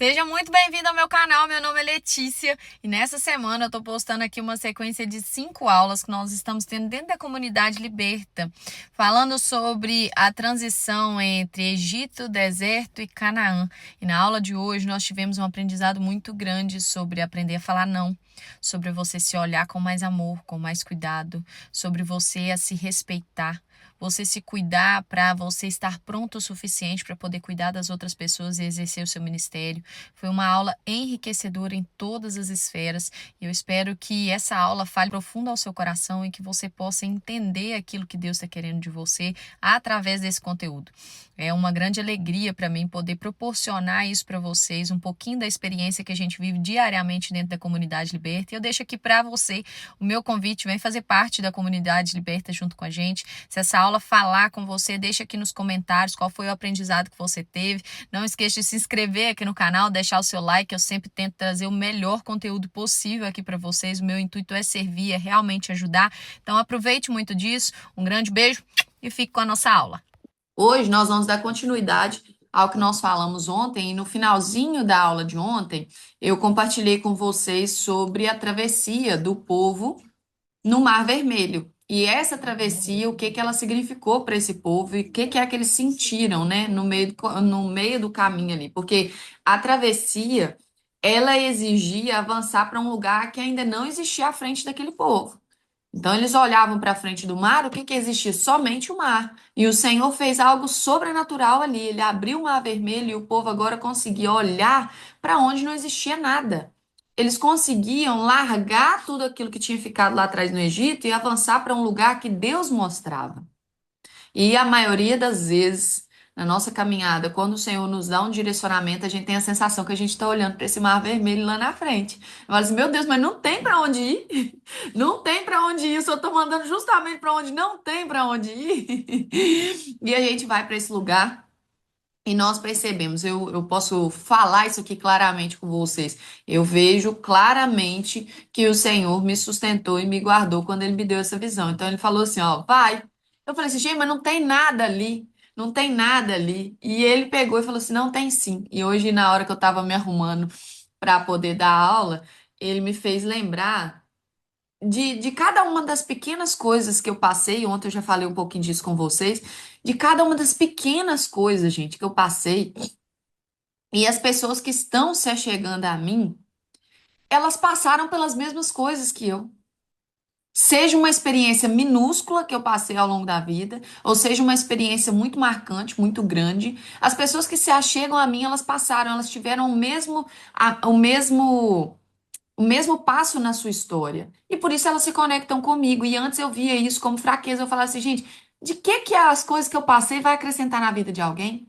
Seja muito bem-vindo ao meu canal, meu nome é Letícia e nessa semana eu tô postando aqui uma sequência de 5 aulas que nós estamos tendo dentro da comunidade Liberta, falando sobre a transição entre Egito, deserto e Canaã. E na aula de hoje nós tivemos um aprendizado muito grande sobre aprender a falar não, sobre você se olhar com mais amor, com mais cuidado, sobre você a se respeitar, você se cuidar para você estar pronto o suficiente para poder cuidar das outras pessoas e exercer o seu ministério. Foi uma aula enriquecedora em todas as esferas e eu espero que essa aula fale profundo ao seu coração e que você possa entender aquilo que Deus está querendo de você através desse conteúdo. É uma grande alegria para mim poder proporcionar isso para vocês, um pouquinho da experiência que a gente vive diariamente dentro da comunidade Liberta. E eu deixo aqui para você o meu convite, vem fazer parte da comunidade Liberta junto com a gente. Se essa aula falar com você, deixa aqui nos comentários qual foi o aprendizado que você teve. Não esqueça de se inscrever aqui no canal, deixar o seu like. Eu sempre tento trazer o melhor conteúdo possível aqui para vocês. O meu intuito é servir, é realmente ajudar. Então aproveite muito disso. Um grande beijo e fique com a nossa aula. Hoje nós vamos dar continuidade ao que nós falamos ontem, e no finalzinho da aula de ontem, eu compartilhei com vocês sobre a travessia do povo no Mar Vermelho. E essa travessia, o que que ela significou para esse povo e o que que é que eles sentiram, né, no meio do caminho ali? Porque a travessia, ela exigia avançar para um lugar que ainda não existia à frente daquele povo. Então eles olhavam para frente do mar, o que que existia? Somente o mar. E o Senhor fez algo sobrenatural ali. Ele abriu o mar vermelho e o povo agora conseguia olhar para onde não existia nada. Eles conseguiam largar tudo aquilo que tinha ficado lá atrás no Egito e avançar para um lugar que Deus mostrava. E a maioria das vezes, na nossa caminhada, quando o Senhor nos dá um direcionamento, a gente tem a sensação que a gente está olhando para esse mar vermelho lá na frente. Eu falo assim, meu Deus, mas não tem para onde ir. Não tem para onde ir. Eu só estou mandando justamente para onde não tem para onde ir. E a gente vai para esse lugar. E nós percebemos, eu posso falar isso aqui claramente com vocês. Eu vejo claramente que o Senhor me sustentou e me guardou quando Ele me deu essa visão. Então Ele falou assim, ó, vai. Eu falei assim, gente, mas não tem nada ali, não tem nada ali. E Ele pegou e falou assim, não tem sim. E hoje, na hora que eu estava me arrumando para poder dar aula, Ele me fez lembrar de cada uma das pequenas coisas que eu passei, ontem eu já falei um pouquinho disso com vocês, de cada uma das pequenas coisas, gente, que eu passei, e as pessoas que estão se achegando a mim, elas passaram pelas mesmas coisas que eu. Seja uma experiência minúscula que eu passei ao longo da vida, ou seja uma experiência muito marcante, muito grande, as pessoas que se achegam a mim, elas passaram, elas tiveram o mesmo passo na sua história. E por isso elas se conectam comigo. E antes eu via isso como fraqueza. Eu falava assim, gente, de que as coisas que eu passei vai acrescentar na vida de alguém?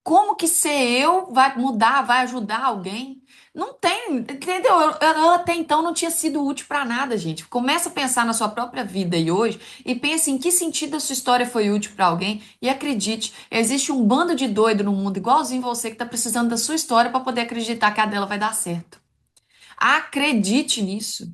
Como que ser eu vai mudar, vai ajudar alguém? Não tem, entendeu? Eu até então não tinha sido útil para nada, gente. Começa a pensar na sua própria vida e hoje e pense em que sentido a sua história foi útil para alguém. E acredite, existe um bando de doido no mundo igualzinho você que está precisando da sua história para poder acreditar que a dela vai dar certo. Acredite nisso.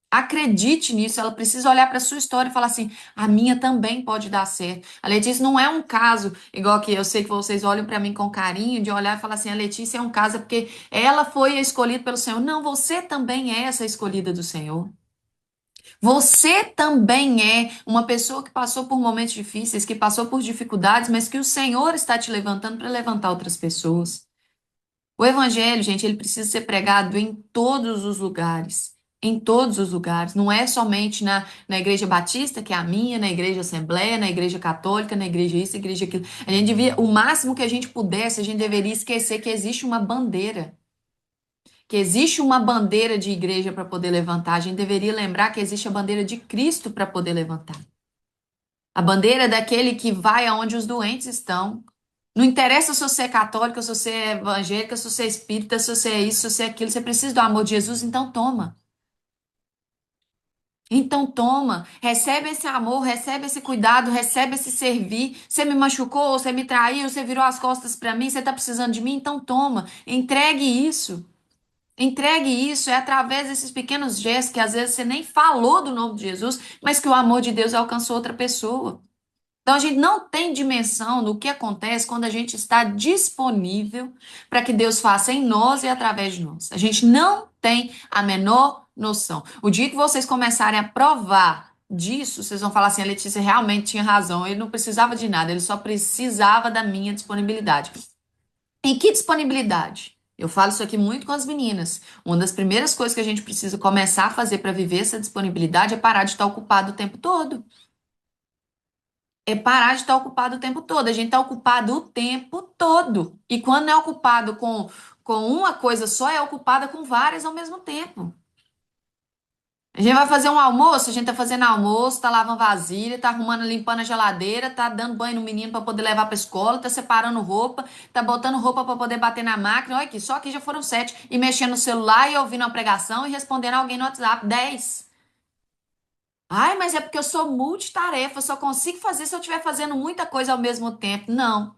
Acredite nisso. Ela precisa olhar para a sua história e falar assim: a minha também pode dar certo. A Letícia não é um caso igual que eu sei que vocês olham para mim com carinho, de olhar e falar assim: a Letícia é um caso porque ela foi a escolhida pelo Senhor. Não, você também é essa escolhida do Senhor. Você também é uma pessoa que passou por momentos difíceis, que passou por dificuldades, mas que o Senhor está te levantando para levantar outras pessoas. O evangelho, gente, ele precisa ser pregado em todos os lugares. Em todos os lugares. Não é somente na igreja batista, que é a minha, na igreja assembleia, na igreja católica, na igreja isso, na igreja aquilo. A gente devia, o máximo que a gente pudesse, a gente deveria esquecer que existe uma bandeira. Que existe uma bandeira de igreja para poder levantar. A gente deveria lembrar que existe a bandeira de Cristo para poder levantar. A bandeira é daquele que vai aonde os doentes estão. Não interessa se você é católica, se você é evangélica, se você é espírita, se você é isso, se você é aquilo. Você precisa do amor de Jesus, então toma. Então toma. Recebe esse amor, recebe esse cuidado, recebe esse servir. Você me machucou, você me traiu, você virou as costas para mim, você está precisando de mim, então toma. Entregue isso. Entregue isso. É através desses pequenos gestos que às vezes você nem falou do nome de Jesus, mas que o amor de Deus alcançou outra pessoa. Então, a gente não tem dimensão do que acontece quando a gente está disponível para que Deus faça em nós e através de nós. A gente não tem a menor noção. O dia que vocês começarem a provar disso, vocês vão falar assim: a Letícia realmente tinha razão, ele não precisava de nada, ele só precisava da minha disponibilidade. Em que disponibilidade? Eu falo isso aqui muito com as meninas. Uma das primeiras coisas que a gente precisa começar a fazer para viver essa disponibilidade é parar de estar ocupado o tempo todo. É parar de estar ocupado o tempo todo. A gente está ocupado o tempo todo. E quando é ocupado com uma coisa só, é ocupada com várias ao mesmo tempo. A gente vai fazer um almoço, a gente tá fazendo almoço, tá lavando vasilha, tá arrumando, limpando a geladeira, tá dando banho no menino para poder levar pra escola, tá separando roupa, tá botando roupa para poder bater na máquina. Olha aqui, só aqui já foram 7. E mexendo no celular e ouvindo uma pregação e respondendo alguém no WhatsApp. 10. Ai, mas é porque eu sou multitarefa, eu só consigo fazer se eu estiver fazendo muita coisa ao mesmo tempo. Não,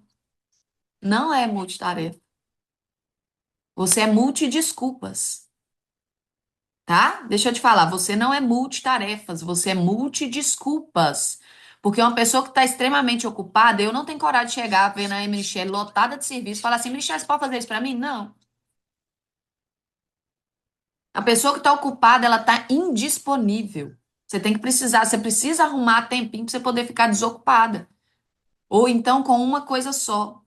não é multitarefa. Você é multidesculpas, tá? Deixa eu te falar, você não é multitarefas, você é multidesculpas. Porque uma pessoa que está extremamente ocupada, eu não tenho coragem de chegar, ver a Michelle lotada de serviço e falar assim: Michelle, você pode fazer isso para mim? Não. A pessoa que está ocupada, ela está indisponível. Você precisa arrumar tempinho para você poder ficar desocupada. Ou então com uma coisa só.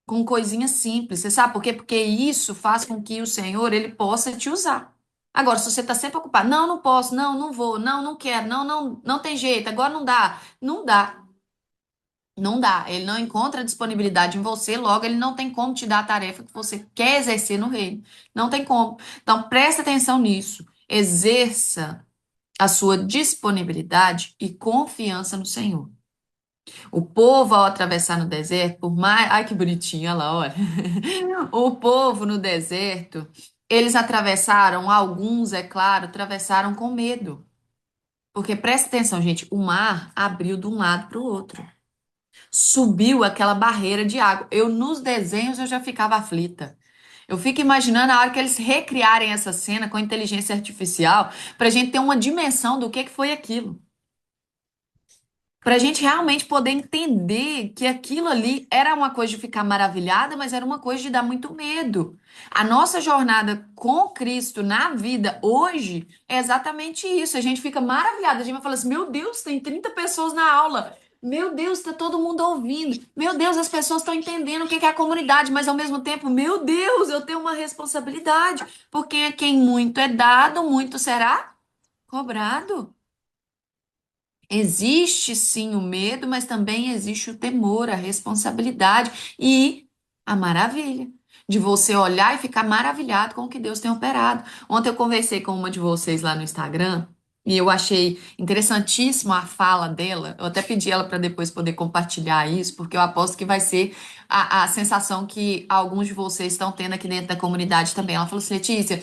Com coisinhas simples. Você sabe por quê? Porque isso faz com que o Senhor ele possa te usar. Agora, se você está sempre ocupado, não, não posso, não, não vou, não, não quero, não, não, não tem jeito, agora não dá. Não dá. Não dá. Ele não encontra disponibilidade em você, logo ele não tem como te dar a tarefa que você quer exercer no reino. Não tem como. Então, presta atenção nisso. Exerça a sua disponibilidade e confiança no Senhor. O povo, ao atravessar no deserto, por mais. Ai, que bonitinho, olha lá, olha. O povo no deserto, eles atravessaram, alguns, é claro, atravessaram com medo. Porque presta atenção, gente, o mar abriu de um lado para o outro. Subiu aquela barreira de água. Eu, nos desenhos, eu já ficava aflita. Eu fico imaginando a hora que eles recriarem essa cena com inteligência artificial, para a gente ter uma dimensão do que foi aquilo. Para a gente realmente poder entender que aquilo ali era uma coisa de ficar maravilhada, mas era uma coisa de dar muito medo. A nossa jornada com Cristo na vida hoje é exatamente isso. A gente fica maravilhada. A gente vai falar assim: meu Deus, tem 30 pessoas na aula. Meu Deus, está todo mundo ouvindo. Meu Deus, as pessoas estão entendendo o que é a comunidade, mas ao mesmo tempo, meu Deus, eu tenho uma responsabilidade. Porque a quem muito é dado, muito será cobrado. Existe sim o medo, mas também existe o temor, a responsabilidade e a maravilha de você olhar e ficar maravilhado com o que Deus tem operado. Ontem eu conversei com uma de vocês lá no Instagram e eu achei interessantíssima a fala dela. Eu até pedi ela para depois poder compartilhar isso, porque eu aposto que vai ser a sensação que alguns de vocês estão tendo aqui dentro da comunidade também. Ela falou assim: Letícia,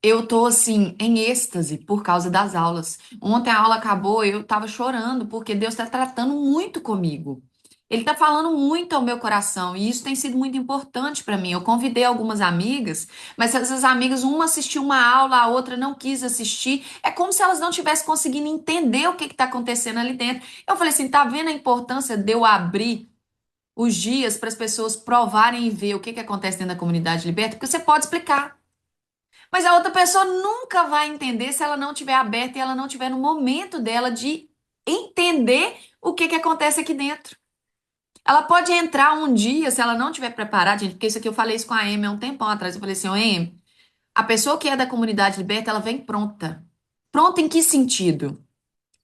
eu tô assim em êxtase por causa das aulas. Ontem a aula acabou, eu tava chorando porque Deus está tratando muito comigo. Ele está falando muito ao meu coração e isso tem sido muito importante para mim. Eu convidei algumas amigas, mas essas amigas, uma assistiu uma aula, a outra não quis assistir. É como se elas não tivessem conseguindo entender o que está acontecendo ali dentro. Eu falei assim: tá vendo a importância de eu abrir os dias para as pessoas provarem e ver o que acontece dentro da comunidade liberta? Porque você pode explicar. Mas a outra pessoa nunca vai entender se ela não estiver aberta e ela não estiver no momento dela de entender o que acontece aqui dentro. Ela pode entrar um dia, se ela não estiver preparada, gente, porque isso aqui eu falei isso com a Amy há um tempão atrás. Eu falei assim: ô Amy, a pessoa que é da comunidade liberta, ela vem pronta. Pronta em que sentido?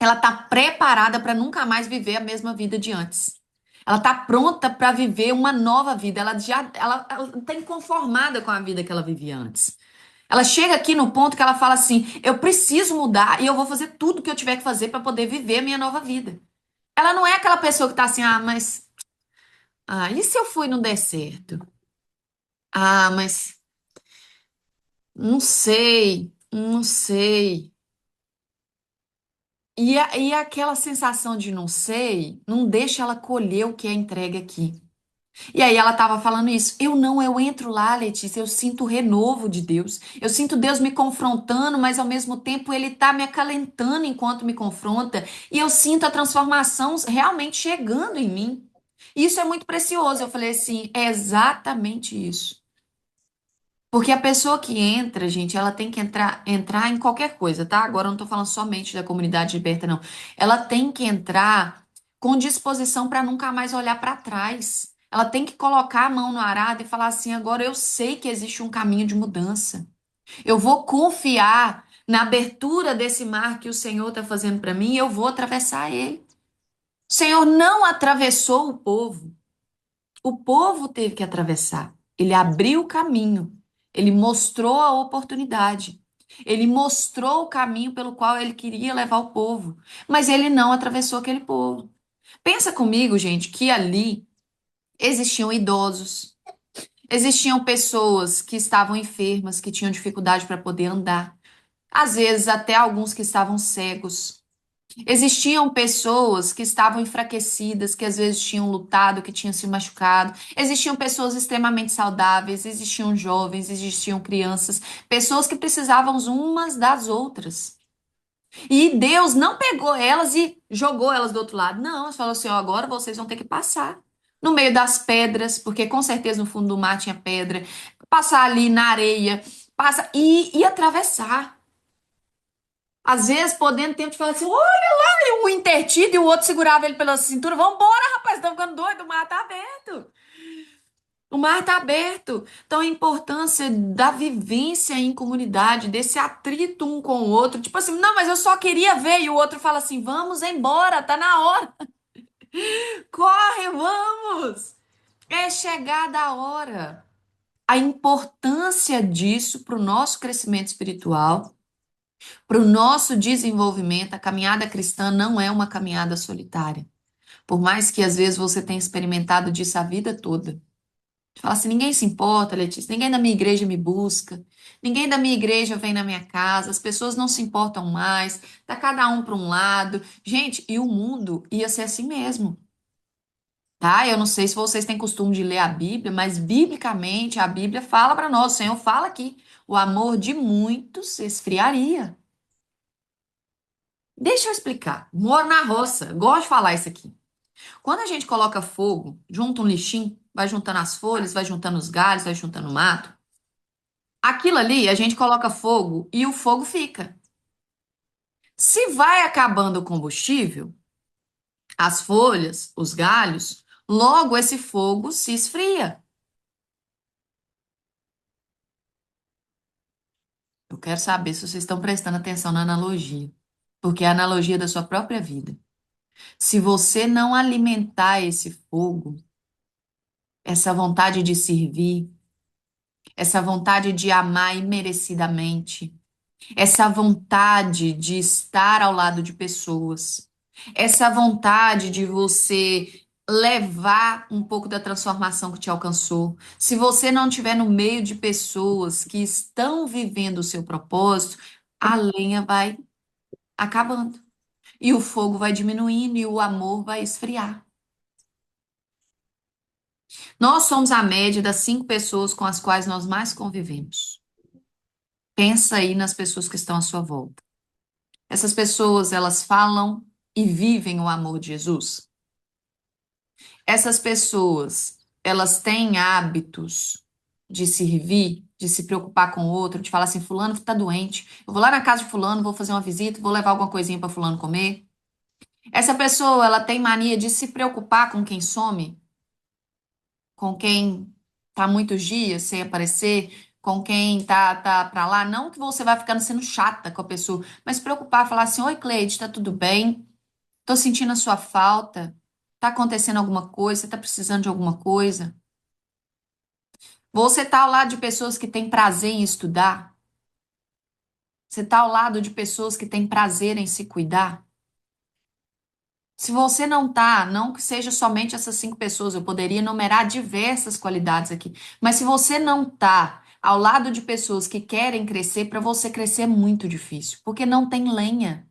Ela está preparada para nunca mais viver a mesma vida de antes. Ela está pronta para viver uma nova vida. Ela está inconformada com a vida que ela vivia antes. Ela chega aqui no ponto que ela fala assim: eu preciso mudar e eu vou fazer tudo que eu tiver que fazer para poder viver a minha nova vida. Ela não é aquela pessoa que tá assim: ah, mas. Ah, e se eu fui e não der certo? Ah, mas. Não sei, não sei. E aquela sensação de não sei não deixa ela colher o que é entregue aqui. E aí ela estava falando isso. Eu entro lá, Letícia, eu sinto o renovo de Deus. Eu sinto Deus me confrontando, mas ao mesmo tempo ele está me acalentando enquanto me confronta. E eu sinto a transformação realmente chegando em mim. Isso é muito precioso. Eu falei assim, é exatamente isso. Porque a pessoa que entra, gente, ela tem que entrar em qualquer coisa, tá? Agora eu não tô falando somente da comunidade liberta, não. Ela tem que entrar com disposição para nunca mais olhar para trás. Ela tem que colocar a mão no arado e falar assim: agora eu sei que existe um caminho de mudança. Eu vou confiar na abertura desse mar que o Senhor está fazendo para mim e eu vou atravessar ele. O Senhor não atravessou o povo. O povo teve que atravessar. Ele abriu o caminho. Ele mostrou a oportunidade. Ele mostrou o caminho pelo qual ele queria levar o povo. Mas ele não atravessou aquele povo. Pensa comigo, gente, que ali existiam idosos, existiam pessoas que estavam enfermas, que tinham dificuldade para poder andar. Às vezes, até alguns que estavam cegos. Existiam pessoas que estavam enfraquecidas, que às vezes tinham lutado, que tinham se machucado. Existiam pessoas extremamente saudáveis, existiam jovens, existiam crianças, pessoas que precisavam umas das outras. E Deus não pegou elas e jogou elas do outro lado. Não, ele falou assim: ó, agora vocês vão ter que passar no meio das pedras, porque com certeza no fundo do mar tinha pedra, passar ali na areia, passa e atravessar. Às vezes, podendo tempo de falar assim, olha lá, e um intertido e o outro segurava ele pela cintura. Vambora, rapaz, tá ficando doido, o mar tá aberto. O mar tá aberto. Então, a importância da vivência em comunidade, desse atrito um com o outro. Tipo assim, não, mas eu só queria ver. E o outro fala assim, vamos embora, tá na hora. Corre, vamos. É chegada a hora. A importância disso para o nosso crescimento espiritual, para o nosso desenvolvimento, a caminhada cristã não é uma caminhada solitária. Por mais que às vezes você tenha experimentado disso a vida toda. Fala assim, ninguém se importa, Letícia, ninguém da minha igreja me busca, ninguém da minha igreja vem na minha casa, as pessoas não se importam mais, tá cada um para um lado. Gente, e o mundo ia ser assim mesmo, tá? Eu não sei se vocês têm costume de ler a Bíblia, mas biblicamente a Bíblia fala para nós, o Senhor fala aqui, o amor de muitos esfriaria. Deixa eu explicar. Moro na roça, gosto de falar isso aqui. Quando a gente coloca fogo, junta um lixinho, vai juntando as folhas, vai juntando os galhos, vai juntando o mato. Aquilo ali, a gente coloca fogo e o fogo fica. Se vai acabando o combustível, as folhas, os galhos, logo esse fogo se esfria. Eu quero saber se vocês estão prestando atenção na analogia, porque é a analogia da sua própria vida. Se você não alimentar esse fogo, essa vontade de servir, essa vontade de amar imerecidamente, essa vontade de estar ao lado de pessoas, essa vontade de você levar um pouco da transformação que te alcançou. Se você não estiver no meio de pessoas que estão vivendo o seu propósito, a lenha vai acabando e o fogo vai diminuindo e o amor vai esfriar. Nós somos a média das 5 pessoas com as quais nós mais convivemos. Pensa aí nas pessoas que estão à sua volta. Essas pessoas, elas falam e vivem o amor de Jesus. Essas pessoas, elas têm hábitos de servir, de se preocupar com o outro, de falar assim, fulano está doente, eu vou lá na casa de fulano, vou fazer uma visita, vou levar alguma coisinha para fulano comer. Essa pessoa, ela tem mania de se preocupar com quem some, com quem tá muitos dias sem aparecer, com quem tá para lá, não que você vai ficando sendo chata com a pessoa, mas se preocupar, falar assim: "Oi, Cleide, tá tudo bem? Tô sentindo a sua falta. Tá acontecendo alguma coisa? Você tá precisando de alguma coisa?" Você tá ao lado de pessoas que têm prazer em estudar? Você tá ao lado de pessoas que têm prazer em se cuidar? Se você não tá, não que seja somente essas 5 pessoas, eu poderia enumerar diversas qualidades aqui, mas se você não tá ao lado de pessoas que querem crescer, para você crescer é muito difícil, porque não tem lenha.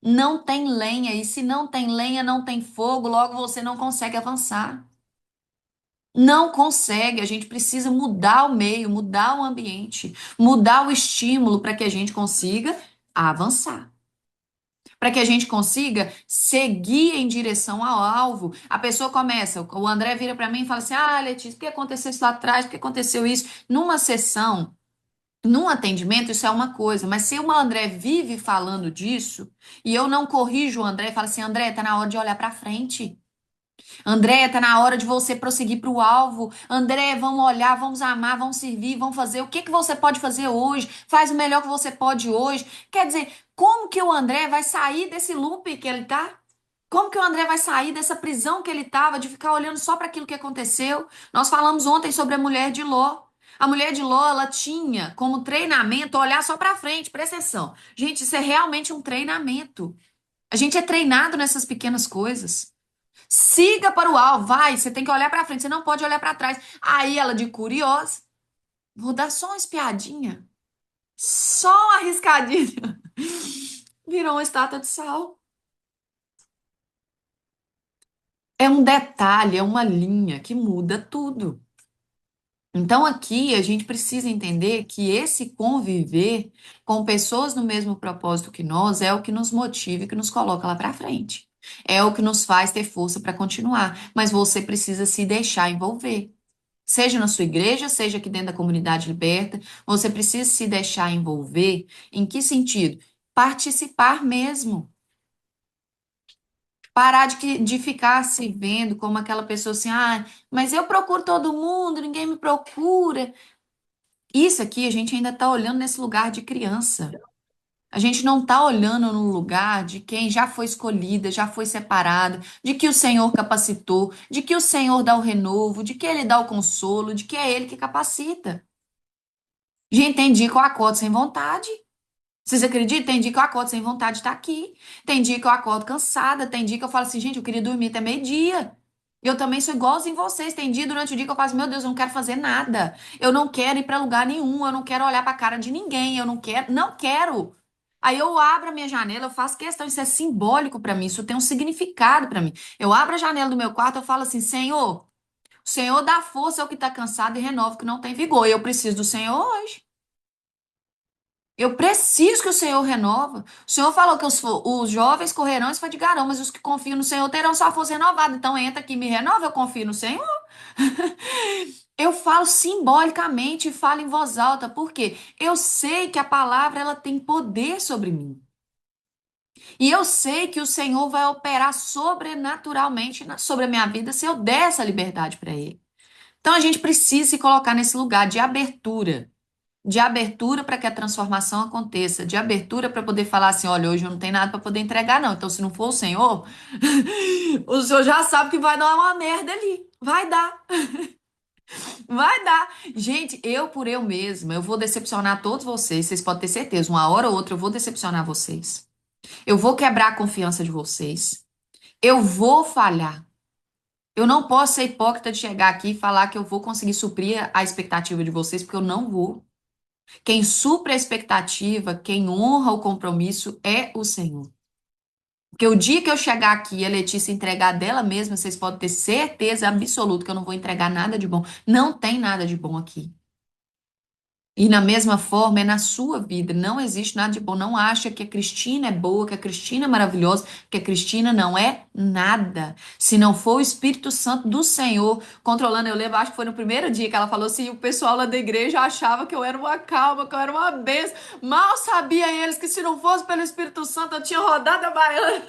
Não tem lenha, e se não tem lenha, não tem fogo, logo você não consegue avançar. Não consegue, a gente precisa mudar o meio, mudar o ambiente, mudar o estímulo para que a gente consiga avançar. Para que a gente consiga seguir em direção ao alvo. A pessoa começa, o André vira para mim e fala assim: Ah, Letícia, por que aconteceu isso lá atrás? Por que aconteceu isso? Numa sessão, num atendimento, isso é uma coisa, mas se o André vive falando disso e eu não corrijo o André e falo assim: André, tá na hora de olhar para frente. André, tá na hora de você prosseguir para o alvo. André, vamos olhar, vamos amar, vamos servir, vamos fazer. O que que você pode fazer hoje? Faz o melhor que você pode hoje. Quer dizer, como que o André vai sair desse loop que ele tá? Como que o André vai sair dessa prisão que ele tava de ficar olhando só para aquilo que aconteceu? Nós falamos ontem sobre a mulher de Ló. A mulher de Ló, ela tinha como treinamento olhar só para frente. Presta atenção. Gente, isso é realmente um treinamento. A gente é treinado nessas pequenas coisas. Siga para o alvo, vai, você tem que olhar para frente, você não pode olhar para trás. Aí ela, de curiosa, vou dar só uma espiadinha, só uma arriscadinha. Virou uma estátua de sal. É um detalhe, é uma linha que muda tudo. Então aqui a gente precisa entender que esse conviver com pessoas no mesmo propósito que nós é o que nos motiva e que nos coloca lá para frente. É o que nos faz ter força para continuar, mas você precisa se deixar envolver. Seja na sua igreja, seja aqui dentro da comunidade liberta, você precisa se deixar envolver. Em que sentido? Participar mesmo. Parar de ficar se vendo como aquela pessoa assim, ah, mas eu procuro todo mundo, ninguém me procura. Isso aqui a gente ainda está olhando nesse lugar de criança. A gente não está olhando no lugar de quem já foi escolhida, já foi separada, de que o Senhor capacitou, de que o Senhor dá o renovo, de que Ele dá o consolo, de que é Ele que capacita. Gente, tem dia que eu acordo sem vontade. Vocês acreditam? Tem dia que eu acordo sem vontade de estar aqui. Tem dia que eu acordo cansada. Tem dia que eu falo assim, gente, eu queria dormir até meio-dia. Eu também sou igualzinho vocês. Tem dia durante o dia que eu falo assim, meu Deus, eu não quero fazer nada. Eu não quero ir para lugar nenhum. Eu não quero olhar para a cara de ninguém. Eu não quero, não quero. Aí eu abro a minha janela, eu faço questão, isso é simbólico para mim, isso tem um significado para mim. Eu abro a janela do meu quarto, eu falo assim, Senhor, o Senhor dá força ao que está cansado e renova o que não tem vigor. E eu preciso do Senhor hoje. Eu preciso que o Senhor renova. O Senhor falou que os jovens correrão e se fadigarão, mas os que confiam no Senhor terão sua força renovada. Então entra aqui, e me renova, eu confio no Senhor. Eu falo simbolicamente e falo em voz alta, porque eu sei que a palavra ela tem poder sobre mim. E eu sei que o Senhor vai operar sobrenaturalmente sobre a minha vida se eu der essa liberdade para Ele. Então a gente precisa se colocar nesse lugar de abertura para que a transformação aconteça, de abertura para poder falar assim, olha, hoje eu não tenho nada para poder entregar, não. Então, se não for o Senhor, o Senhor já sabe que vai dar uma merda ali. Vai dar, vai dar. Gente, eu por eu mesma, eu vou decepcionar todos vocês, vocês podem ter certeza. Uma hora ou outra eu vou decepcionar vocês. Eu vou quebrar a confiança de vocês. Eu vou falhar. Eu não posso ser hipócrita de chegar aqui e falar que eu vou conseguir suprir a expectativa de vocês, porque eu não vou. Quem supre a expectativa, quem honra o compromisso é o Senhor. Porque o dia que eu chegar aqui e a Letícia entregar dela mesma, vocês podem ter certeza absoluta que eu não vou entregar nada de bom. Não tem nada de bom aqui. E na mesma forma é na sua vida. Não existe nada de bom. Não acha que a Cristina é boa, que a Cristina é maravilhosa, que a Cristina não é nada. Se não for o Espírito Santo do Senhor controlando, eu lembro, acho que foi no primeiro dia que ela falou assim: o pessoal lá da igreja achava que eu era uma calma, que eu era uma bênção. Mal sabia eles que se não fosse pelo Espírito Santo eu tinha rodado a baiana.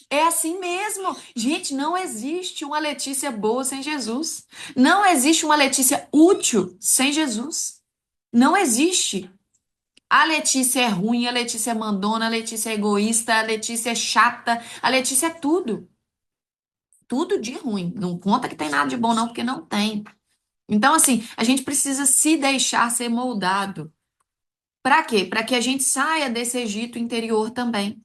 É assim mesmo. Gente, não existe uma Letícia boa sem Jesus. Não existe uma Letícia útil sem Jesus. Não existe. A Letícia é ruim, a Letícia é mandona, a Letícia é egoísta, a Letícia é chata, a Letícia é tudo. Tudo de ruim. Não conta que tem nada de bom, não, porque não tem. Então, assim, a gente precisa se deixar ser moldado. Para quê? Para que a gente saia desse Egito interior também.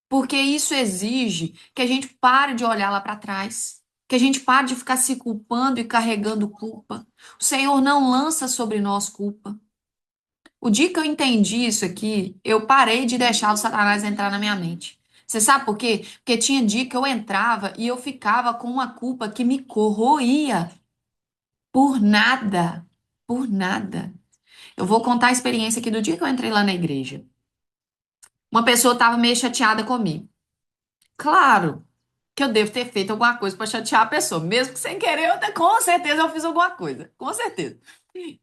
Porque isso exige que a gente pare de olhar lá para trás. Que a gente pare de ficar se culpando e carregando culpa. O Senhor não lança sobre nós culpa. O dia que eu entendi isso aqui, eu parei de deixar o Satanás entrar na minha mente. Você sabe por quê? Porque tinha dia que eu entrava e eu ficava com uma culpa que me corroía por nada, por nada. Eu vou contar a experiência aqui do dia que eu entrei lá na igreja. Uma pessoa estava meio chateada comigo. Claro que eu devo ter feito alguma coisa para chatear a pessoa, mesmo que sem querer, com certeza eu fiz alguma coisa, com certeza.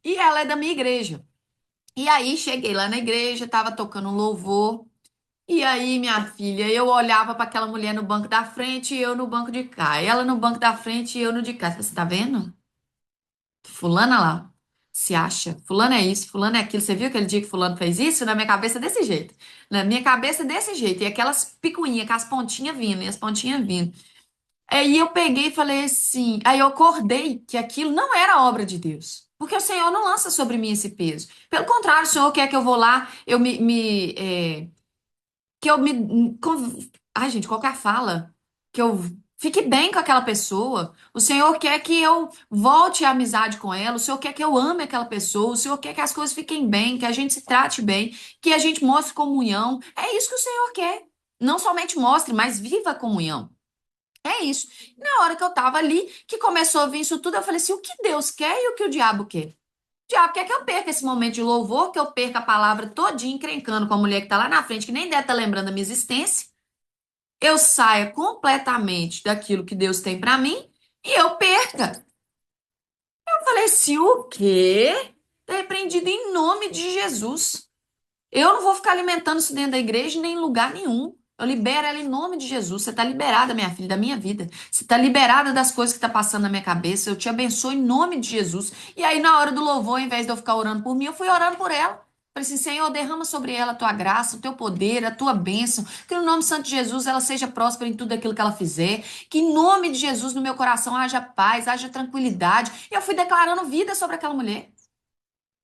E ela é da minha igreja. E aí cheguei lá na igreja, tava tocando um louvor. E aí, minha filha, eu olhava para aquela mulher no banco da frente e eu no banco de cá. Ela no banco da frente e eu no de cá. Você tá vendo? Fulana lá se acha. Fulano é isso, fulano é aquilo. Você viu aquele dia que fulano fez isso? Na minha cabeça desse jeito. Na minha cabeça desse jeito. E aquelas picuinhas, com as pontinhas vindo, e as pontinhas vindo. Aí eu peguei e falei assim. Aí eu acordei que aquilo não era obra de Deus. Porque o Senhor não lança sobre mim esse peso. Pelo contrário, o Senhor quer que eu vou lá, que eu me. Ai, gente, qualquer fala. Que eu fique bem com aquela pessoa. O Senhor quer que eu volte à amizade com ela. O Senhor quer que eu ame aquela pessoa. O Senhor quer que as coisas fiquem bem, que a gente se trate bem, que a gente mostre comunhão. É isso que o Senhor quer. Não somente mostre, mas viva a comunhão. É isso. Na hora que eu tava ali, que começou a vir isso tudo, eu falei assim: o que Deus quer e o que o diabo quer? O diabo quer que eu perca esse momento de louvor, que eu perca a palavra todinha, encrencando com a mulher que tá lá na frente, que nem deve estar lembrando da minha existência. Eu saia completamente daquilo que Deus tem pra mim e eu perca. Eu falei assim: o quê? Tá repreendido em nome de Jesus. Eu não vou ficar alimentando isso dentro da igreja nem em lugar nenhum. Eu libero ela em nome de Jesus. Você está liberada, minha filha, da minha vida. Você está liberada das coisas que estão passando na minha cabeça. Eu te abençoo em nome de Jesus. E aí, na hora do louvor, ao invés de eu ficar orando por mim, eu fui orando por ela. Falei assim: Senhor, derrama sobre ela a tua graça, o teu poder, a tua bênção. Que no nome santo de Jesus ela seja próspera em tudo aquilo que ela fizer. Que em nome de Jesus no meu coração haja paz, haja tranquilidade. E eu fui declarando vida sobre aquela mulher.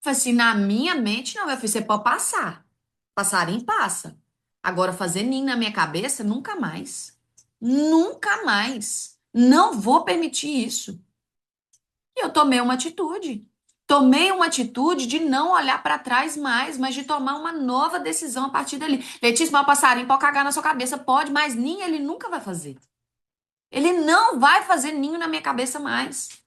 Falei assim: na minha mente, não, meu filho, você pode passar. Passarinho passa. Agora, fazer ninho na minha cabeça, nunca mais. Nunca mais. Não vou permitir isso. E eu tomei uma atitude. Tomei uma atitude de não olhar para trás mais, mas de tomar uma nova decisão a partir dali. Letícia, mas o passarinho pode cagar na sua cabeça? Pode, mas ninho ele nunca vai fazer. Ele não vai fazer ninho na minha cabeça mais.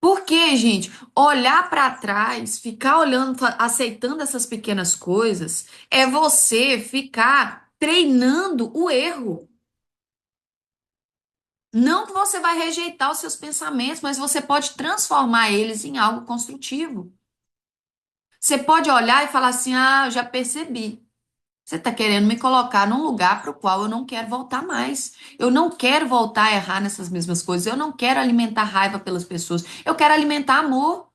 Porque, gente, olhar para trás, ficar olhando, aceitando essas pequenas coisas, é você ficar treinando o erro. Não que você vai rejeitar os seus pensamentos, mas você pode transformar eles em algo construtivo. Você pode olhar e falar assim: ah, eu já percebi. Você está querendo me colocar num lugar para o qual eu não quero voltar mais. Eu não quero voltar a errar nessas mesmas coisas. Eu não quero alimentar raiva pelas pessoas. Eu quero alimentar amor.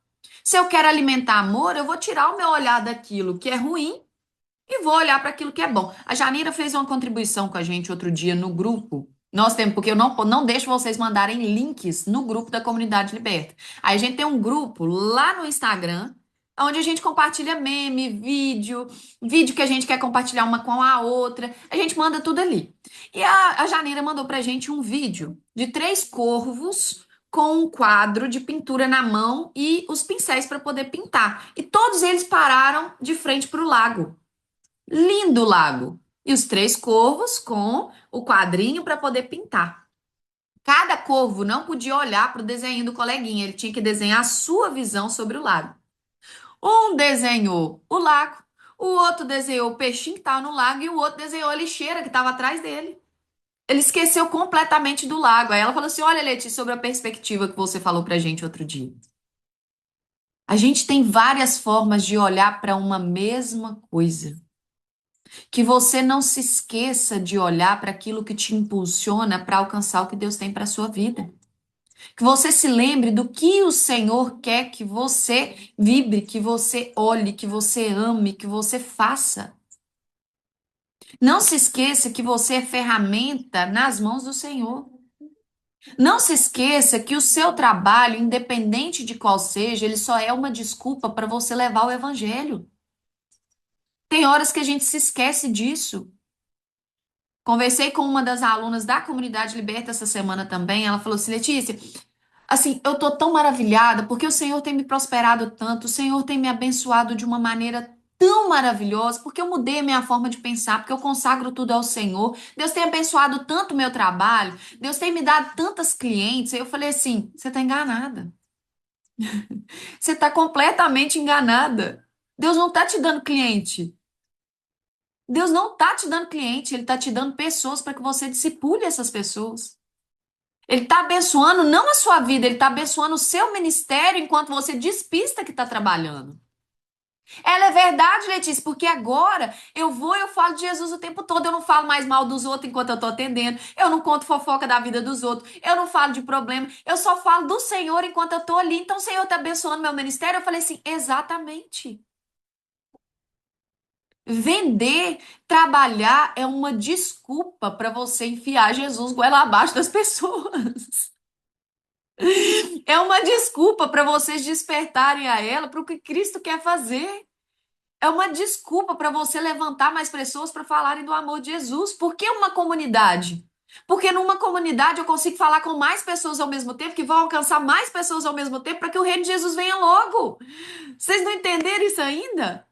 Se eu quero alimentar amor, eu vou tirar o meu olhar daquilo que é ruim e vou olhar para aquilo que é bom. A Janira fez uma contribuição com a gente outro dia no grupo. Nós temos, porque eu não deixo vocês mandarem links no grupo da Comunidade Liberta. Aí a gente tem um grupo lá no Instagram, onde a gente compartilha meme, vídeo que a gente quer compartilhar uma com a outra. A gente manda tudo ali. E a Janira mandou pra gente um vídeo de três corvos com um quadro de pintura na mão e os pincéis para poder pintar. E todos eles pararam de frente para o lago. Lindo lago. E os três corvos com o quadrinho para poder pintar. Cada corvo não podia olhar para o desenho do coleguinha, ele tinha que desenhar a sua visão sobre o lago. Um desenhou o lago, o outro desenhou o peixinho que estava no lago e o outro desenhou a lixeira que estava atrás dele. Ele esqueceu completamente do lago. Aí ela falou assim: Olha, Leti, sobre a perspectiva que você falou pra gente outro dia. A gente tem várias formas de olhar para uma mesma coisa. Que você não se esqueça de olhar para aquilo que te impulsiona para alcançar o que Deus tem para a sua vida. Que você se lembre do que o Senhor quer que você vibre, que você olhe, que você ame, que você faça. Não se esqueça que você é ferramenta nas mãos do Senhor. Não se esqueça que o seu trabalho, independente de qual seja, ele só é uma desculpa para você levar o evangelho. Tem horas que a gente se esquece disso. Conversei com uma das alunas da comunidade Liberta essa semana também. Ela falou assim: Letícia, assim, eu tô tão maravilhada porque o Senhor tem me prosperado tanto, o Senhor tem me abençoado de uma maneira tão maravilhoso, porque eu mudei a minha forma de pensar, porque eu consagro tudo ao Senhor. Deus tem abençoado tanto o meu trabalho, Deus tem me dado tantas clientes. Aí eu falei assim: você está enganada. Você está completamente enganada. Deus não está te dando cliente. Deus não está te dando cliente, Ele está te dando pessoas para que você discipule essas pessoas. Ele está abençoando não a sua vida, Ele está abençoando o seu ministério enquanto você despista que está trabalhando. Ela é verdade, Letícia, porque agora eu vou e eu falo de Jesus o tempo todo. Eu não falo mais mal dos outros enquanto eu estou atendendo. Eu não conto fofoca da vida dos outros. Eu não falo de problema. Eu só falo do Senhor enquanto eu estou ali. Então, o Senhor está abençoando meu ministério. Eu falei assim, exatamente. Vender, trabalhar é uma desculpa para você enfiar Jesus goela abaixo das pessoas. É uma desculpa para vocês despertarem a ela para o que Cristo quer fazer. É uma desculpa para você levantar mais pessoas para falarem do amor de Jesus. Por que uma comunidade? Porque numa comunidade eu consigo falar com mais pessoas ao mesmo tempo, que vão alcançar mais pessoas ao mesmo tempo, para que o reino de Jesus venha logo. Vocês não entenderam isso ainda?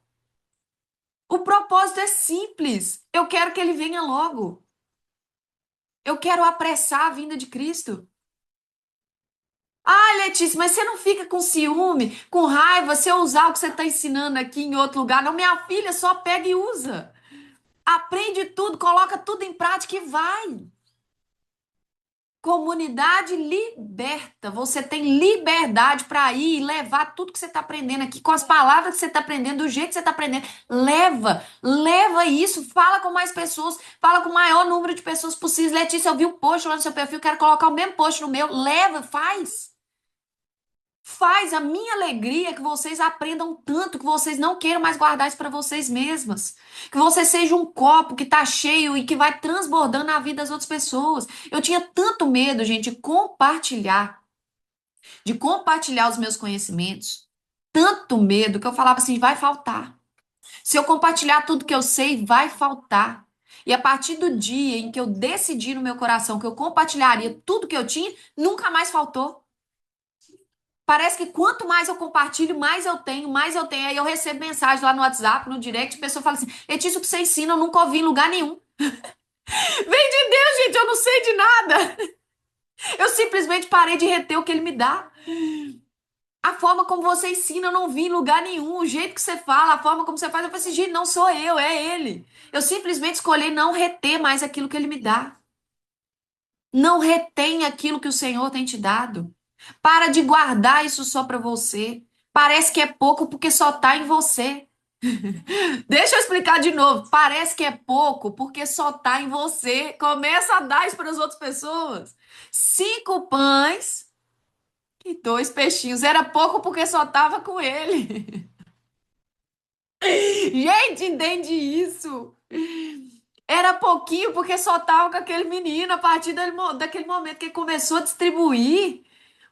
O propósito é simples. Eu quero que ele venha logo. Eu quero apressar a vinda de Cristo. Ah, Letícia, mas você não fica com ciúme, com raiva, se eu usar o que você está ensinando aqui em outro lugar? Não, minha filha, só pega e usa. Aprende tudo, coloca tudo em prática e vai. Comunidade liberta. Você tem liberdade para ir e levar tudo que você está aprendendo aqui, com as palavras que você está aprendendo, do jeito que você está aprendendo. Leva isso. Fala com mais pessoas, fala com o maior número de pessoas possível. Letícia, eu vi um post lá no seu perfil, quero colocar o mesmo post no meu. Leva, faz. Faz a minha alegria é que vocês aprendam tanto que vocês não queiram mais guardar isso para vocês mesmas. Que você seja um copo que tá cheio e que vai transbordando na vida das outras pessoas. Eu tinha tanto medo, gente, de compartilhar os meus conhecimentos. Tanto medo que eu falava assim, vai faltar. Se eu compartilhar tudo que eu sei, vai faltar. E a partir do dia em que eu decidi no meu coração que eu compartilharia tudo que eu tinha, nunca mais faltou. Parece que quanto mais eu compartilho, mais eu tenho, mais eu tenho. Aí eu recebo mensagem lá no WhatsApp, no direct, a pessoa fala assim: Letícia, o que você ensina eu nunca ouvi em lugar nenhum. Vem de Deus, gente, eu não sei de nada. Eu simplesmente parei de reter o que ele me dá. A forma como você ensina eu não vi em lugar nenhum. O jeito que você fala, a forma como você faz, eu falei assim: gente, não sou eu, é ele. Eu simplesmente escolhi não reter mais aquilo que ele me dá. Não retém aquilo que o Senhor tem te dado. Para de guardar isso só para você. Parece que é pouco porque só está em você. Deixa eu explicar de novo. Parece que é pouco porque só está em você. Começa a dar isso para as outras pessoas. 5 pães e 2 peixinhos. Era pouco porque só estava com ele. Gente, entende isso? Era pouquinho porque só estava com aquele menino. A partir daquele momento que ele começou a distribuir,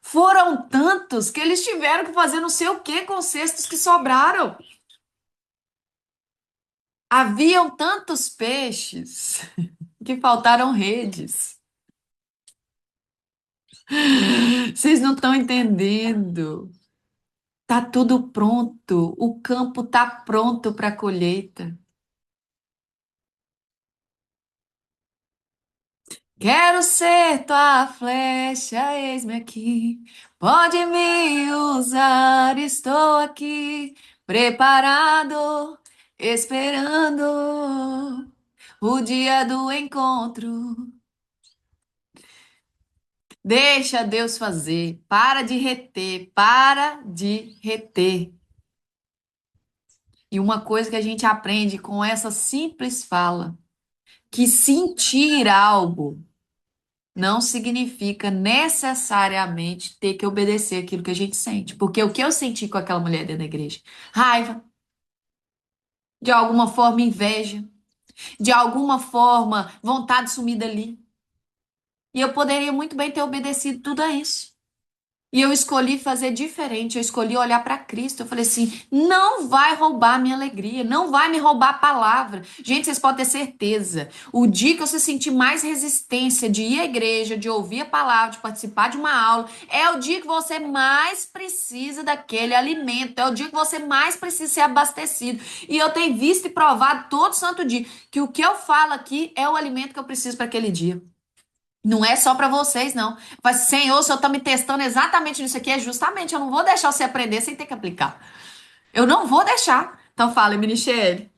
foram tantos que eles tiveram que fazer não sei o que com os cestos que sobraram. Haviam tantos peixes que faltaram redes. Vocês não estão entendendo. Tá tudo pronto. O campo tá pronto para a colheita. Quero ser tua flecha, eis-me aqui. Pode me usar, estou aqui, preparado, esperando o dia do encontro. Deixa Deus fazer. Para de reter, para de reter. E uma coisa que a gente aprende com essa simples fala, que sentir algo não significa necessariamente ter que obedecer aquilo que a gente sente. Porque o que eu senti com aquela mulher dentro da igreja? Raiva, de alguma forma inveja, de alguma forma vontade de sumir dali. E eu poderia muito bem ter obedecido tudo a isso. E eu escolhi fazer diferente, eu escolhi olhar para Cristo. Eu falei assim: não vai roubar a minha alegria, não vai me roubar a palavra. Gente, vocês podem ter certeza. O dia que você sentir mais resistência de ir à igreja, de ouvir a palavra, de participar de uma aula, é o dia que você mais precisa daquele alimento, é o dia que você mais precisa ser abastecido. E eu tenho visto e provado todo santo dia que o que eu falo aqui é o alimento que eu preciso para aquele dia. Não é só para vocês, não. Mas, Senhor, o Senhor está me testando exatamente nisso aqui. É justamente, eu não vou deixar você aprender sem ter que aplicar. Eu não vou deixar. Então fala, Michele.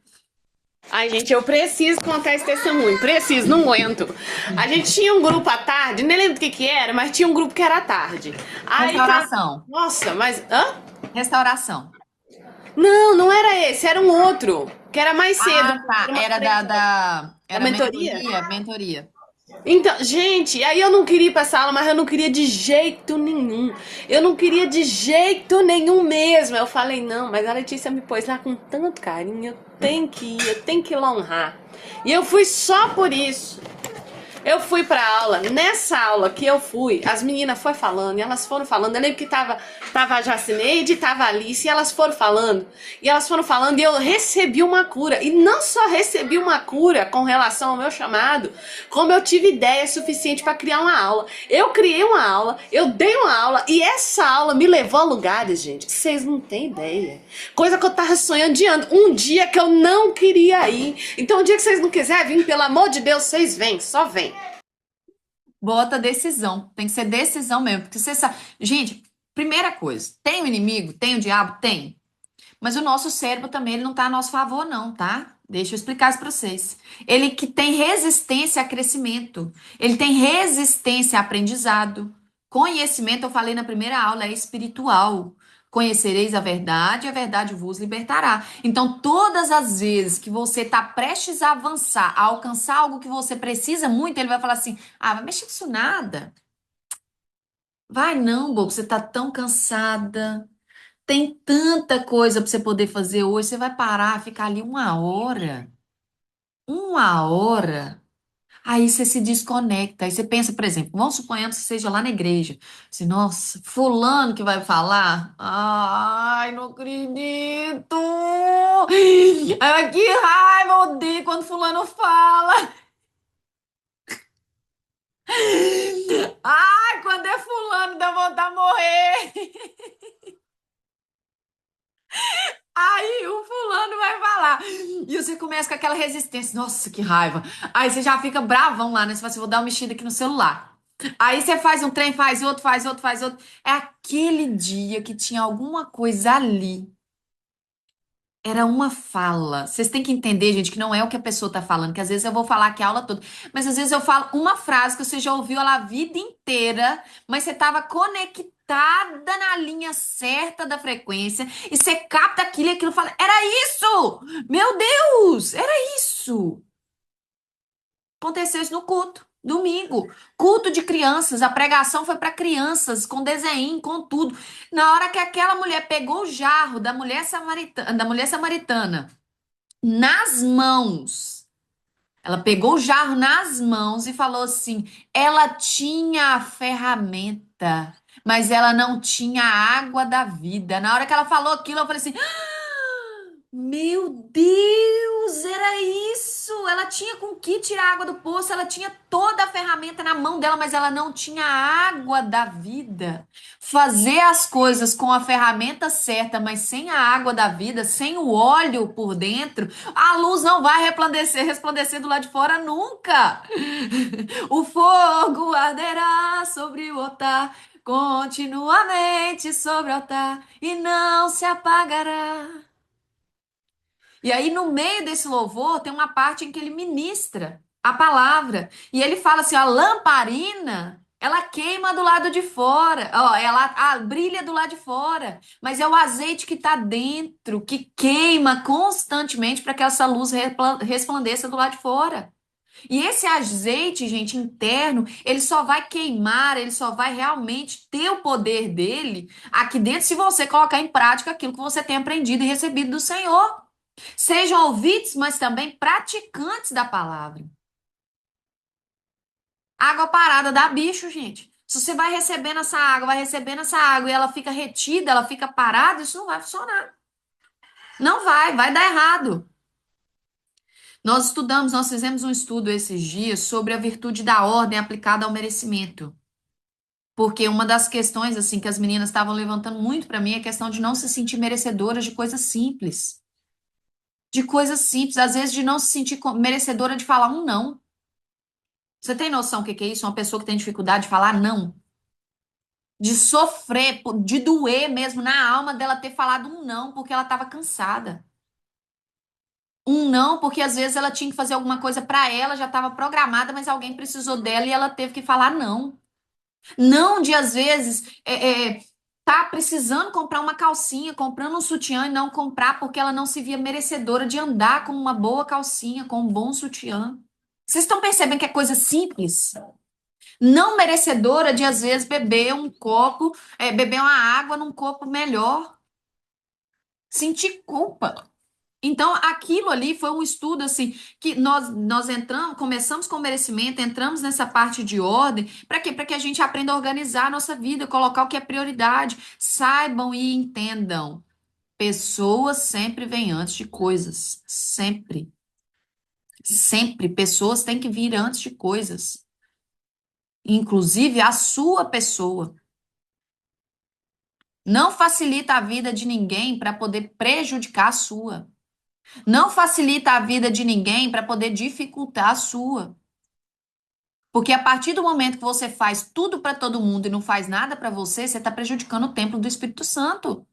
Ai, gente, eu preciso contar esse testemunho. Preciso, não aguento. A gente tinha um grupo à tarde, nem lembro do que era, mas tinha um grupo que era à tarde. Aí tá. Restauração. Nossa, mas. Hã? Restauração. Não, não era esse, era um outro. Que era mais cedo. Ah, tá. Era uma Era três horas. Da era mentoria? mentoria, mentoria. Então, gente, aí eu não queria ir pra essa aula, mas eu não queria de jeito nenhum. Eu não queria de jeito nenhum mesmo. Eu falei, não, mas a Letícia me pôs lá com tanto carinho, eu tenho que ir, eu tenho que ir lá honrar. E eu fui só por isso. Eu fui pra aula. Nessa aula que eu fui, as meninas foram falando, e elas foram falando. Eu lembro que tava a Jacineide, tava a Alice, e elas foram falando. E elas foram falando, e eu recebi uma cura. E não só recebi uma cura com relação ao meu chamado, como eu tive ideia suficiente para criar uma aula. Eu criei uma aula, eu dei uma aula, e essa aula me levou a lugares, gente, que vocês não têm ideia. Coisa que eu tava sonhando de ano. Um dia que eu não queria ir. Então, um dia que vocês não quiserem vir, pelo amor de Deus, vocês vêm, só vêm. Bota decisão. Tem que ser decisão mesmo. Porque você sabe. Gente, primeira coisa: tem o inimigo? Tem o diabo? Tem. Mas o nosso cérebro também ele não está a nosso favor, não, tá? Deixa eu explicar isso para vocês. Ele que tem resistência a crescimento, ele tem resistência a aprendizado. Conhecimento, eu falei na primeira aula, é espiritual. Conhecereis a verdade vos libertará. Então, todas as vezes que você está prestes a avançar, a alcançar algo que você precisa muito, ele vai falar assim: ah, vai mexer com isso nada. Vai não, bobo, você está tão cansada. Tem tanta coisa para você poder fazer hoje. Você vai parar, ficar ali uma hora. Uma hora. Aí você se desconecta. Aí você pensa, por exemplo, vamos suponhamos que seja lá na igreja. Assim, nossa, fulano que vai falar. Ai, não acredito. Ai, que raiva, eu odeio quando fulano fala. Ai, quando é fulano, dá vontade de morrer. Aí o fulano vai falar. E você começa com aquela resistência. Nossa, que raiva. Aí você já fica bravão lá, né? Você fala assim, vou dar uma mexida aqui no celular. Aí você faz um trem, faz outro, faz outro, faz outro. É aquele dia que tinha alguma coisa ali. Era uma fala. Vocês têm que entender, gente, que não é o que a pessoa tá falando, que às vezes eu vou falar aqui a aula toda, mas às vezes eu falo uma frase que você já ouviu ela a vida inteira, mas você estava conectada na linha certa da frequência e você capta aquilo e aquilo fala: Era isso! Meu Deus! Era isso! Aconteceu isso no culto, domingo. Culto de crianças, a pregação foi para crianças, com desenho, com tudo. Na hora que aquela mulher pegou o jarro da mulher samaritana nas mãos, ela pegou o jarro nas mãos e falou assim: ela tinha a ferramenta, mas ela não tinha a água da vida. Na hora que ela falou aquilo, eu falei assim: meu Deus, era isso! Ela tinha com que tirar água do poço, ela tinha toda a ferramenta na mão dela, mas ela não tinha a água da vida. Fazer as coisas com a ferramenta certa, mas sem a água da vida, sem o óleo por dentro, a luz não vai resplandecer do lado de fora nunca. O fogo arderá sobre o altar, continuamente sobre o altar, e não se apagará. E aí, no meio desse louvor, tem uma parte em que ele ministra a palavra. E ele fala assim: ó, a lamparina, ela queima do lado de fora, ó, ela brilha do lado de fora, mas é o azeite que está dentro, que queima constantemente para que essa luz resplandeça do lado de fora. E esse azeite, gente, interno, ele só vai queimar, ele só vai realmente ter o poder dele aqui dentro se você colocar em prática aquilo que você tem aprendido e recebido do Senhor. Sejam ouvintes, mas também praticantes da palavra. Água parada dá bicho, gente. Se você vai recebendo essa água e ela fica retida, ela fica parada, isso não vai funcionar. Não vai dar errado. Nós fizemos um estudo esses dias sobre a virtude da ordem aplicada ao merecimento. Porque uma das questões assim que as meninas estavam levantando muito para mim é a questão de não se sentir merecedoras de coisas simples. De coisas simples, às vezes de não se sentir merecedora de falar um não. Você tem noção do que é isso? Uma pessoa que tem dificuldade de falar não, de sofrer, de doer mesmo na alma dela ter falado um não porque ela estava cansada. Um não porque às vezes ela tinha que fazer alguma coisa para ela, já estava programada, mas alguém precisou dela e ela teve que falar não. Não de às vezes tá precisando comprar uma calcinha, comprando um sutiã e não comprar porque ela não se via merecedora de andar com uma boa calcinha, com um bom sutiã. Vocês estão percebendo que é coisa simples? Não merecedora de, às vezes, beber um copo, beber uma água num copo melhor. Sentir culpa. Então, aquilo ali foi um estudo, assim, que nós entramos, começamos com merecimento, entramos nessa parte de ordem, para quê? Para que a gente aprenda a organizar a nossa vida, colocar o que é prioridade. Saibam e entendam. Pessoas sempre vêm antes de coisas. Sempre. Sempre. Pessoas têm que vir antes de coisas. Inclusive a sua pessoa. Não facilita a vida de ninguém para poder prejudicar a sua. Não facilita a vida de ninguém para poder dificultar a sua. Porque a partir do momento que você faz tudo para todo mundo e não faz nada para você, você está prejudicando o templo do Espírito Santo.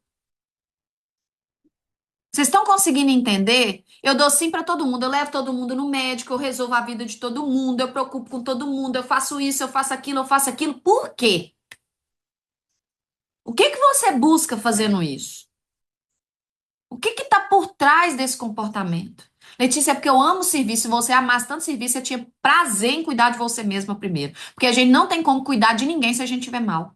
Vocês estão conseguindo entender? Eu dou sim para todo mundo, eu levo todo mundo no médico, eu resolvo a vida de todo mundo, eu preocupo com todo mundo, eu faço isso, eu faço aquilo, eu faço aquilo. Por quê? O que que você busca fazendo isso? O que que está por trás desse comportamento? Letícia, é porque eu amo serviço. Se você amasse tanto serviço, você tinha prazer em cuidar de você mesma primeiro. Porque a gente não tem como cuidar de ninguém se a gente estiver mal.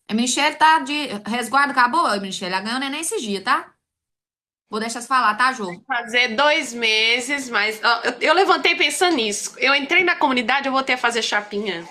A Michelle tá de resguardo, acabou? A Michelle, ela ganhou neném esses dias, tá? Vou deixar você falar, tá, Jô? Fazer 2 meses, mas ó, eu levantei pensando nisso. Eu entrei na comunidade, eu voltei a fazer chapinha.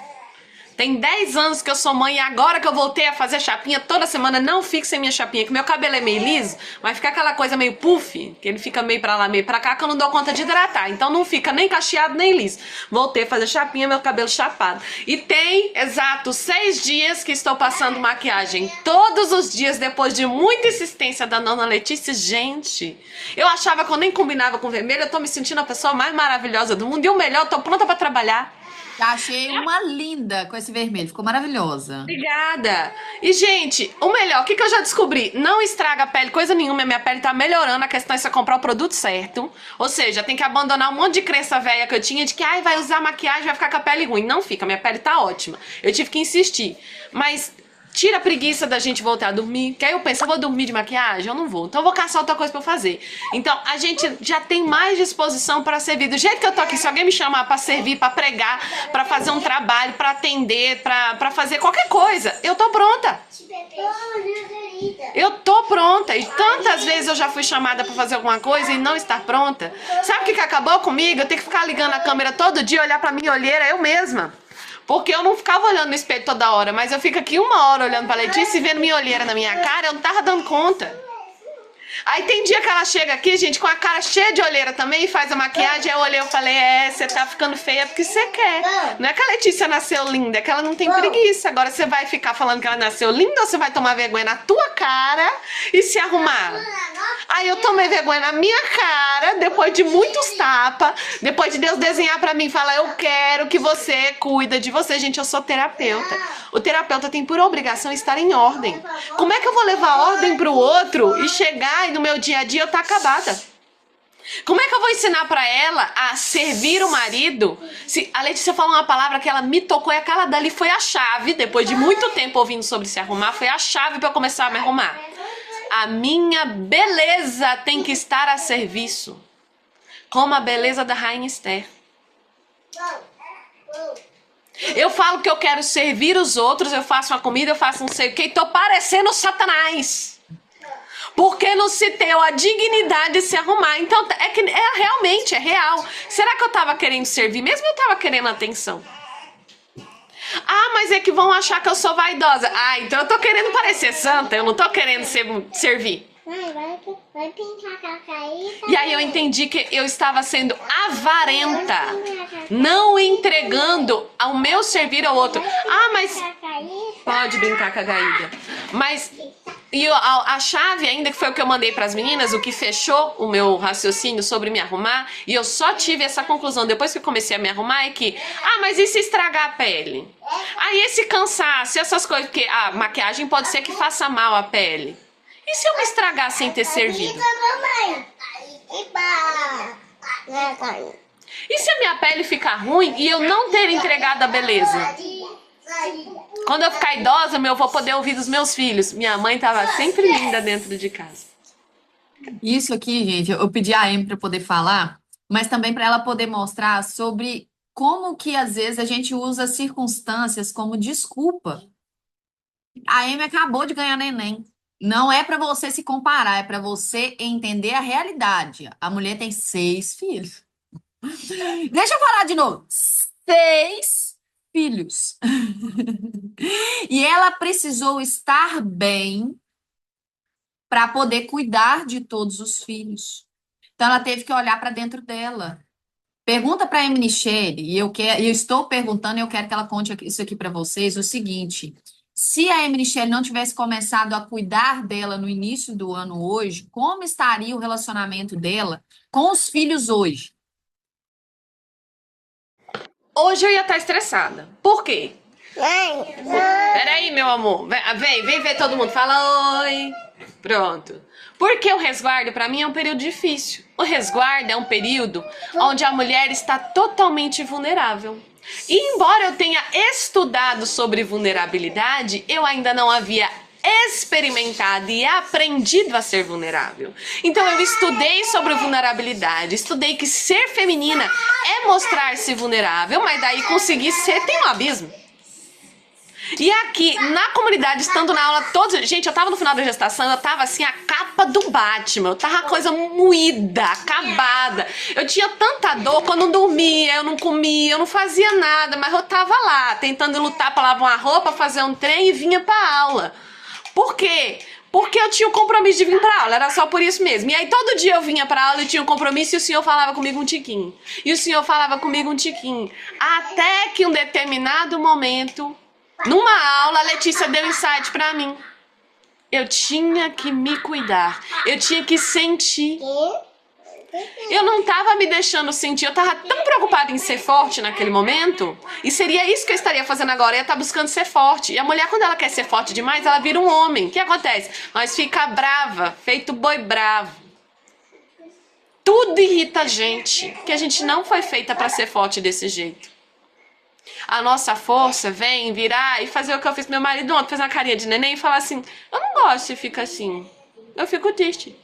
Tem 10 anos que eu sou mãe e agora que eu voltei a fazer chapinha toda semana, não fico sem minha chapinha, que meu cabelo é meio liso, mas fica aquela coisa meio puff, que ele fica meio pra lá, meio pra cá, que eu não dou conta de hidratar. Então não fica nem cacheado, nem liso. Voltei a fazer chapinha, meu cabelo chapado. E tem, exato, 6 dias que estou passando maquiagem. Todos os dias, depois de muita insistência da dona Letícia. Gente, eu achava que eu nem combinava com vermelho, eu tô me sentindo a pessoa mais maravilhosa do mundo. E o melhor, eu tô pronta pra trabalhar. Já achei uma linda com esse vermelho, ficou maravilhosa. Obrigada. E, gente, o melhor, o que eu já descobri? Não estraga a pele, coisa nenhuma. Minha pele tá melhorando. A questão é você comprar o produto certo. Ou seja, tem que abandonar um monte de crença velha que eu tinha de que vai usar maquiagem, vai ficar com a pele ruim. Não fica, minha pele tá ótima. Eu tive que insistir. Mas tira a preguiça da gente voltar a dormir. Que aí eu penso, eu vou dormir de maquiagem? Eu não vou. Então eu vou caçar outra coisa pra eu fazer. Então a gente já tem mais disposição pra servir. Do jeito que eu tô aqui, se alguém me chamar pra servir, pra pregar, pra fazer um trabalho, pra atender, pra fazer qualquer coisa, eu tô pronta. Eu tô pronta. E tantas vezes eu já fui chamada pra fazer alguma coisa e não estar pronta. Sabe o que acabou comigo? Eu tenho que ficar ligando a câmera todo dia, olhar pra minha olheira, eu mesma. Porque eu não ficava olhando no espelho toda hora, mas eu fico aqui 1 hora olhando pra Letícia e vendo minha olheira na minha cara, eu não tava dando conta. Aí tem dia que ela chega aqui, gente, com a cara cheia de olheira também e faz a maquiagem. Aí eu olhei e falei, você tá ficando feia porque você quer. Não é que a Letícia nasceu linda, é que ela não tem preguiça. Agora você vai ficar falando que ela nasceu linda ou você vai tomar vergonha na tua cara e se arrumar? Aí eu tomei vergonha na minha cara, depois de muitos tapas, depois de Deus desenhar pra mim e falar, eu quero que você cuida de você. Gente, eu sou terapeuta. O terapeuta tem por obrigação estar em ordem. Como é que eu vou levar ordem pro outro e chegar e no meu dia a dia eu tá acabada? Como é que eu vou ensinar pra ela a servir o marido? Se a Letícia falou uma palavra que ela me tocou e aquela dali foi a chave, depois de muito tempo ouvindo sobre se arrumar, foi a chave pra eu começar a me arrumar. A minha beleza tem que estar a serviço, como a beleza da Rainha Esther. Eu falo que eu quero servir os outros, eu faço uma comida, eu faço não sei o que, e tô parecendo Satanás. Porque não se deu a dignidade de se arrumar. Então, realmente, é real. Será que eu tava querendo servir? Mesmo eu tava querendo atenção. Ah, mas é que vão achar que eu sou vaidosa. Ah, então eu tô querendo parecer santa, eu não tô querendo servir. Mãe, vai pintar cacaí. E aí eu entendi que eu estava sendo avarenta, não entregando ao meu servir ao outro. Ah, mas pode brincar com a Gaída. Mas a chave ainda, que foi o que eu mandei para as meninas, o que fechou o meu raciocínio sobre me arrumar, e eu só tive essa conclusão depois que eu comecei a me arrumar, é que, mas e se estragar a pele? Aí esse cansaço, essas coisas, porque a maquiagem pode ser que faça mal à pele. E se eu me estragar sem ter servido? E se a minha pele ficar ruim e eu não ter entregado a beleza? Quando eu ficar idosa, eu vou poder ouvir dos meus filhos. Minha mãe estava sempre linda dentro de casa. Isso aqui, gente, eu pedi a Amy para poder falar, mas também para ela poder mostrar sobre como que às vezes a gente usa circunstâncias como desculpa. A Amy acabou de ganhar neném. Não é para você se comparar, é para você entender a realidade. A mulher tem 6 filhos. Deixa eu falar de novo. 6 filhos. E ela precisou estar bem para poder cuidar de todos os filhos. Então ela teve que olhar para dentro dela. Pergunta para a Amy Michele, e eu estou perguntando, e eu quero que ela conte isso aqui para vocês, o seguinte: se a Amy Michele não tivesse começado a cuidar dela no início do ano hoje, como estaria o relacionamento dela com os filhos hoje? Hoje eu ia estar estressada. Por quê? Peraí, meu amor. Vem ver todo mundo. Fala oi. Pronto. Porque o resguardo, para mim, é um período difícil. O resguardo é um período onde a mulher está totalmente vulnerável. E embora eu tenha estudado sobre vulnerabilidade, eu ainda não havia experimentado e aprendido a ser vulnerável. Então eu estudei sobre vulnerabilidade, estudei que ser feminina é mostrar-se vulnerável, mas daí conseguir ser tem um abismo. E aqui, na comunidade, estando na aula todos... Gente, eu tava no final da gestação, eu tava assim, a capa do Batman. Eu tava coisa moída, acabada. Eu tinha tanta dor que eu não dormia, eu não comia, eu não fazia nada. Mas eu tava lá, tentando lutar pra lavar uma roupa, fazer um trem e vinha pra aula. Por quê? Porque eu tinha o compromisso de vir pra aula, era só por isso mesmo. E aí todo dia eu vinha pra aula e tinha um compromisso e o senhor falava comigo um tiquinho. E o senhor falava comigo um tiquinho. Até que um determinado momento... Numa aula, a Letícia deu insight pra mim. Eu tinha que me cuidar. Eu tinha que sentir. Eu não tava me deixando sentir. Eu tava tão preocupada em ser forte naquele momento. E seria isso que eu estaria fazendo agora. Eu ia estar buscando ser forte. E a mulher, quando ela quer ser forte demais, ela vira um homem. O que acontece? Mas fica brava, feito boi bravo. Tudo irrita a gente. Porque a gente não foi feita pra ser forte desse jeito. A nossa força vem virar e fazer o que eu fiz com meu marido ontem, fazer uma carinha de neném e falar assim: eu não gosto de ficar assim, eu fico triste.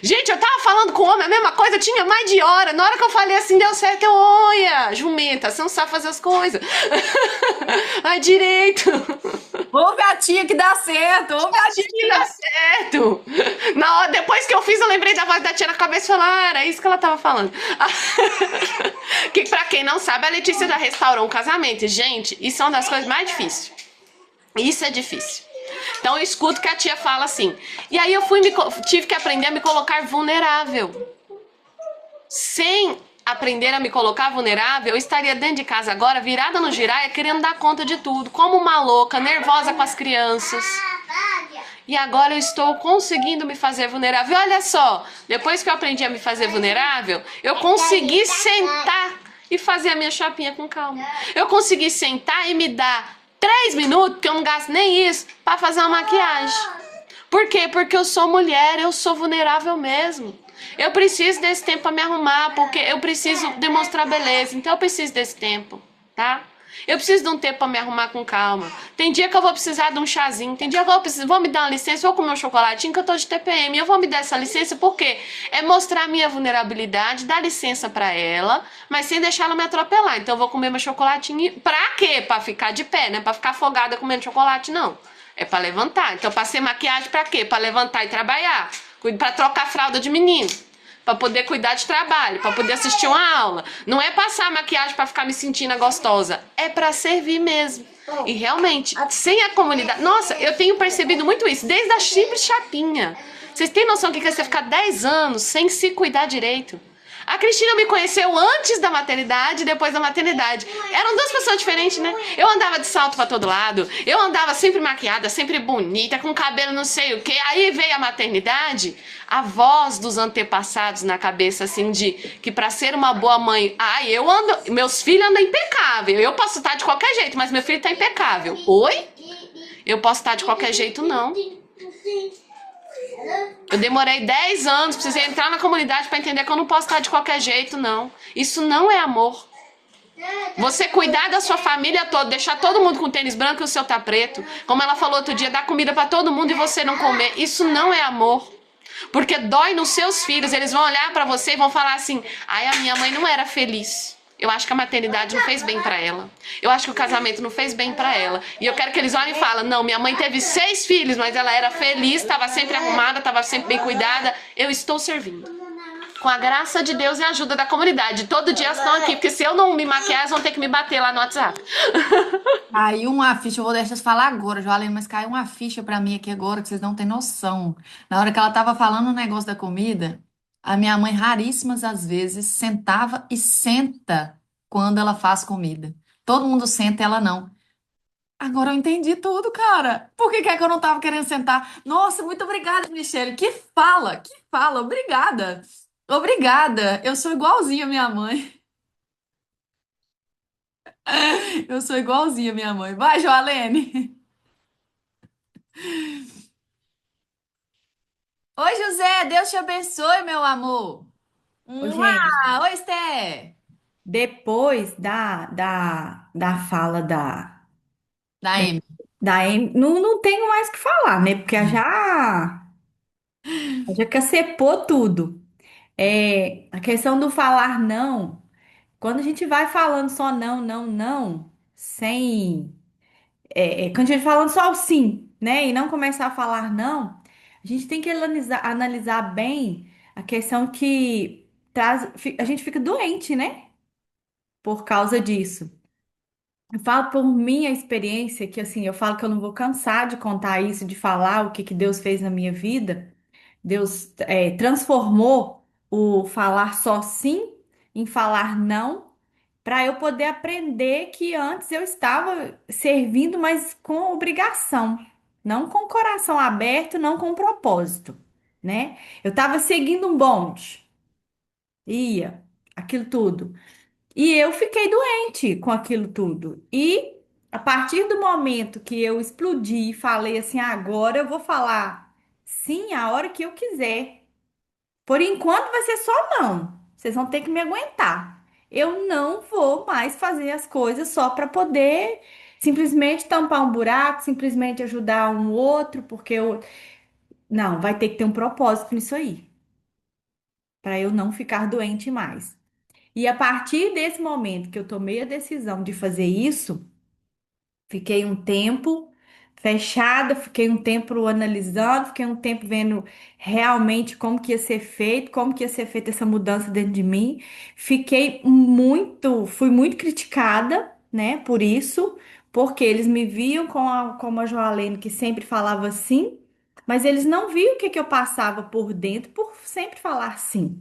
Gente, eu tava falando com o homem a mesma coisa, tinha mais de hora. Na hora que eu falei assim, deu certo, eu, olha, jumenta, você não sabe fazer as coisas. Ai, direito. Ouve a tia que dá certo, ouve a tia que dá certo. Certo. Na hora, depois que eu fiz, eu lembrei da voz da tia na cabeça e falei, era isso que ela tava falando. Que pra quem não sabe, a Letícia já restaurou um casamento. E, gente, isso é uma das coisas mais difíceis. Isso é difícil. Então eu escuto que a tia fala assim. E aí eu tive que aprender a me colocar vulnerável. Sem aprender a me colocar vulnerável, eu estaria dentro de casa agora, virada no giraia, querendo dar conta de tudo. Como uma louca, nervosa com as crianças. E agora eu estou conseguindo me fazer vulnerável. E olha só, depois que eu aprendi a me fazer vulnerável, eu consegui sentar e fazer a minha chapinha com calma. Eu consegui sentar e me dar 3 minutos, porque eu não gasto nem isso, pra fazer uma maquiagem. Por quê? Porque eu sou mulher, eu sou vulnerável mesmo. Eu preciso desse tempo pra me arrumar, porque eu preciso demonstrar beleza. Então eu preciso desse tempo, tá? Eu preciso de um tempo pra me arrumar com calma. Tem dia que eu vou precisar de um chazinho. Tem dia que eu vou me dar uma licença, vou comer um chocolatinho que eu tô de TPM. Eu vou me dar essa licença porque é mostrar a minha vulnerabilidade, dar licença pra ela, mas sem deixar ela me atropelar. Então eu vou comer meu chocolatinho. Pra quê? Pra ficar de pé, né? Pra ficar afogada comendo chocolate, não. É pra levantar. Então passei maquiagem pra quê? Pra levantar e trabalhar. Pra trocar fralda de menino. pra poder cuidar de trabalho, pra poder assistir uma aula. Não é passar maquiagem pra ficar me sentindo gostosa, é pra servir mesmo. E realmente, sem a comunidade... Nossa, eu tenho percebido muito isso, desde a simples chapinha. Vocês têm noção do que é você ficar 10 anos sem se cuidar direito? A Cristina me conheceu antes da maternidade e depois da maternidade. Eram duas pessoas diferentes, né? Eu andava de salto pra todo lado, eu andava sempre maquiada, sempre bonita, com cabelo não sei o quê. Aí veio a maternidade, a voz dos antepassados na cabeça, assim, de que pra ser uma boa mãe, eu ando, meus filhos andam impecável. Eu posso estar de qualquer jeito, mas meu filho tá impecável. Oi? Eu posso estar de qualquer jeito, não. Eu demorei 10 anos, precisei entrar na comunidade para entender que eu não posso estar de qualquer jeito, não. Isso não é amor. Você cuidar da sua família toda, deixar todo mundo com tênis branco e o seu tá preto, como ela falou outro dia, dar comida para todo mundo e você não comer, isso não é amor. Porque dói nos seus filhos, eles vão olhar para você e vão falar assim: ai, a minha mãe não era feliz. Eu acho que a maternidade não fez bem pra ela. Eu acho que o casamento não fez bem pra ela. E eu quero que eles olhem e falem: não, minha mãe teve 6 filhos, mas ela era feliz, estava sempre arrumada, estava sempre bem cuidada. Eu estou servindo. Com a graça de Deus e a ajuda da comunidade. Todo dia elas estão aqui, porque se eu não me maquiar, elas vão ter que me bater lá no WhatsApp. Caiu uma ficha, eu vou deixar você falar agora, Joalene, mas caiu uma ficha pra mim aqui agora que vocês não têm noção. Na hora que ela tava falando o negócio da comida, a minha mãe raríssimas às vezes sentava e senta quando ela faz comida. Todo mundo senta, ela não. Agora eu entendi tudo, cara. Por que que é que eu não tava querendo sentar? Nossa, muito obrigada, Michele. Que fala, obrigada. Obrigada. Eu sou igualzinha à minha mãe. Eu sou igualzinha à minha mãe. Vai, Joalene. Oi, José, Deus te abençoe, meu amor. Ô, gente, Oi, Esté. depois da fala Da da, Amy. da Amy, não tenho mais o que falar, né? Porque já cacepou tudo. A questão do falar não, quando a gente vai falando só não, não, não, sem. Quando a gente vai falando só o sim, né? E não começar a falar não, a gente tem que analisar bem a questão que a gente fica doente, né? Por causa disso. Eu falo por minha experiência, que assim, eu falo que eu não vou cansar de contar isso, de falar o que que Deus fez na minha vida. Deus transformou o falar só sim em falar não, para eu poder aprender que antes eu estava servindo, mas com obrigação, não com o coração aberto, não com propósito, né? Eu estava seguindo um bonde, ia, aquilo tudo. E eu fiquei doente com aquilo tudo. E a partir do momento que eu explodi e falei assim, agora eu vou falar sim a hora que eu quiser. Por enquanto vai ser só não. Vocês vão ter que me aguentar. Eu não vou mais fazer as coisas só para poder simplesmente tampar um buraco, simplesmente ajudar um outro, porque eu. Não, vai ter que ter um propósito nisso aí, para eu não ficar doente mais. E a partir desse momento que eu tomei a decisão de fazer isso, fiquei um tempo fechada, fiquei um tempo analisando, fiquei um tempo vendo realmente como que ia ser feito, como que ia ser feita essa mudança dentro de mim. Fui muito criticada, né, por isso, porque eles me viam como a Joalene que sempre falava sim, mas eles não viam o que que eu passava por dentro por sempre falar sim.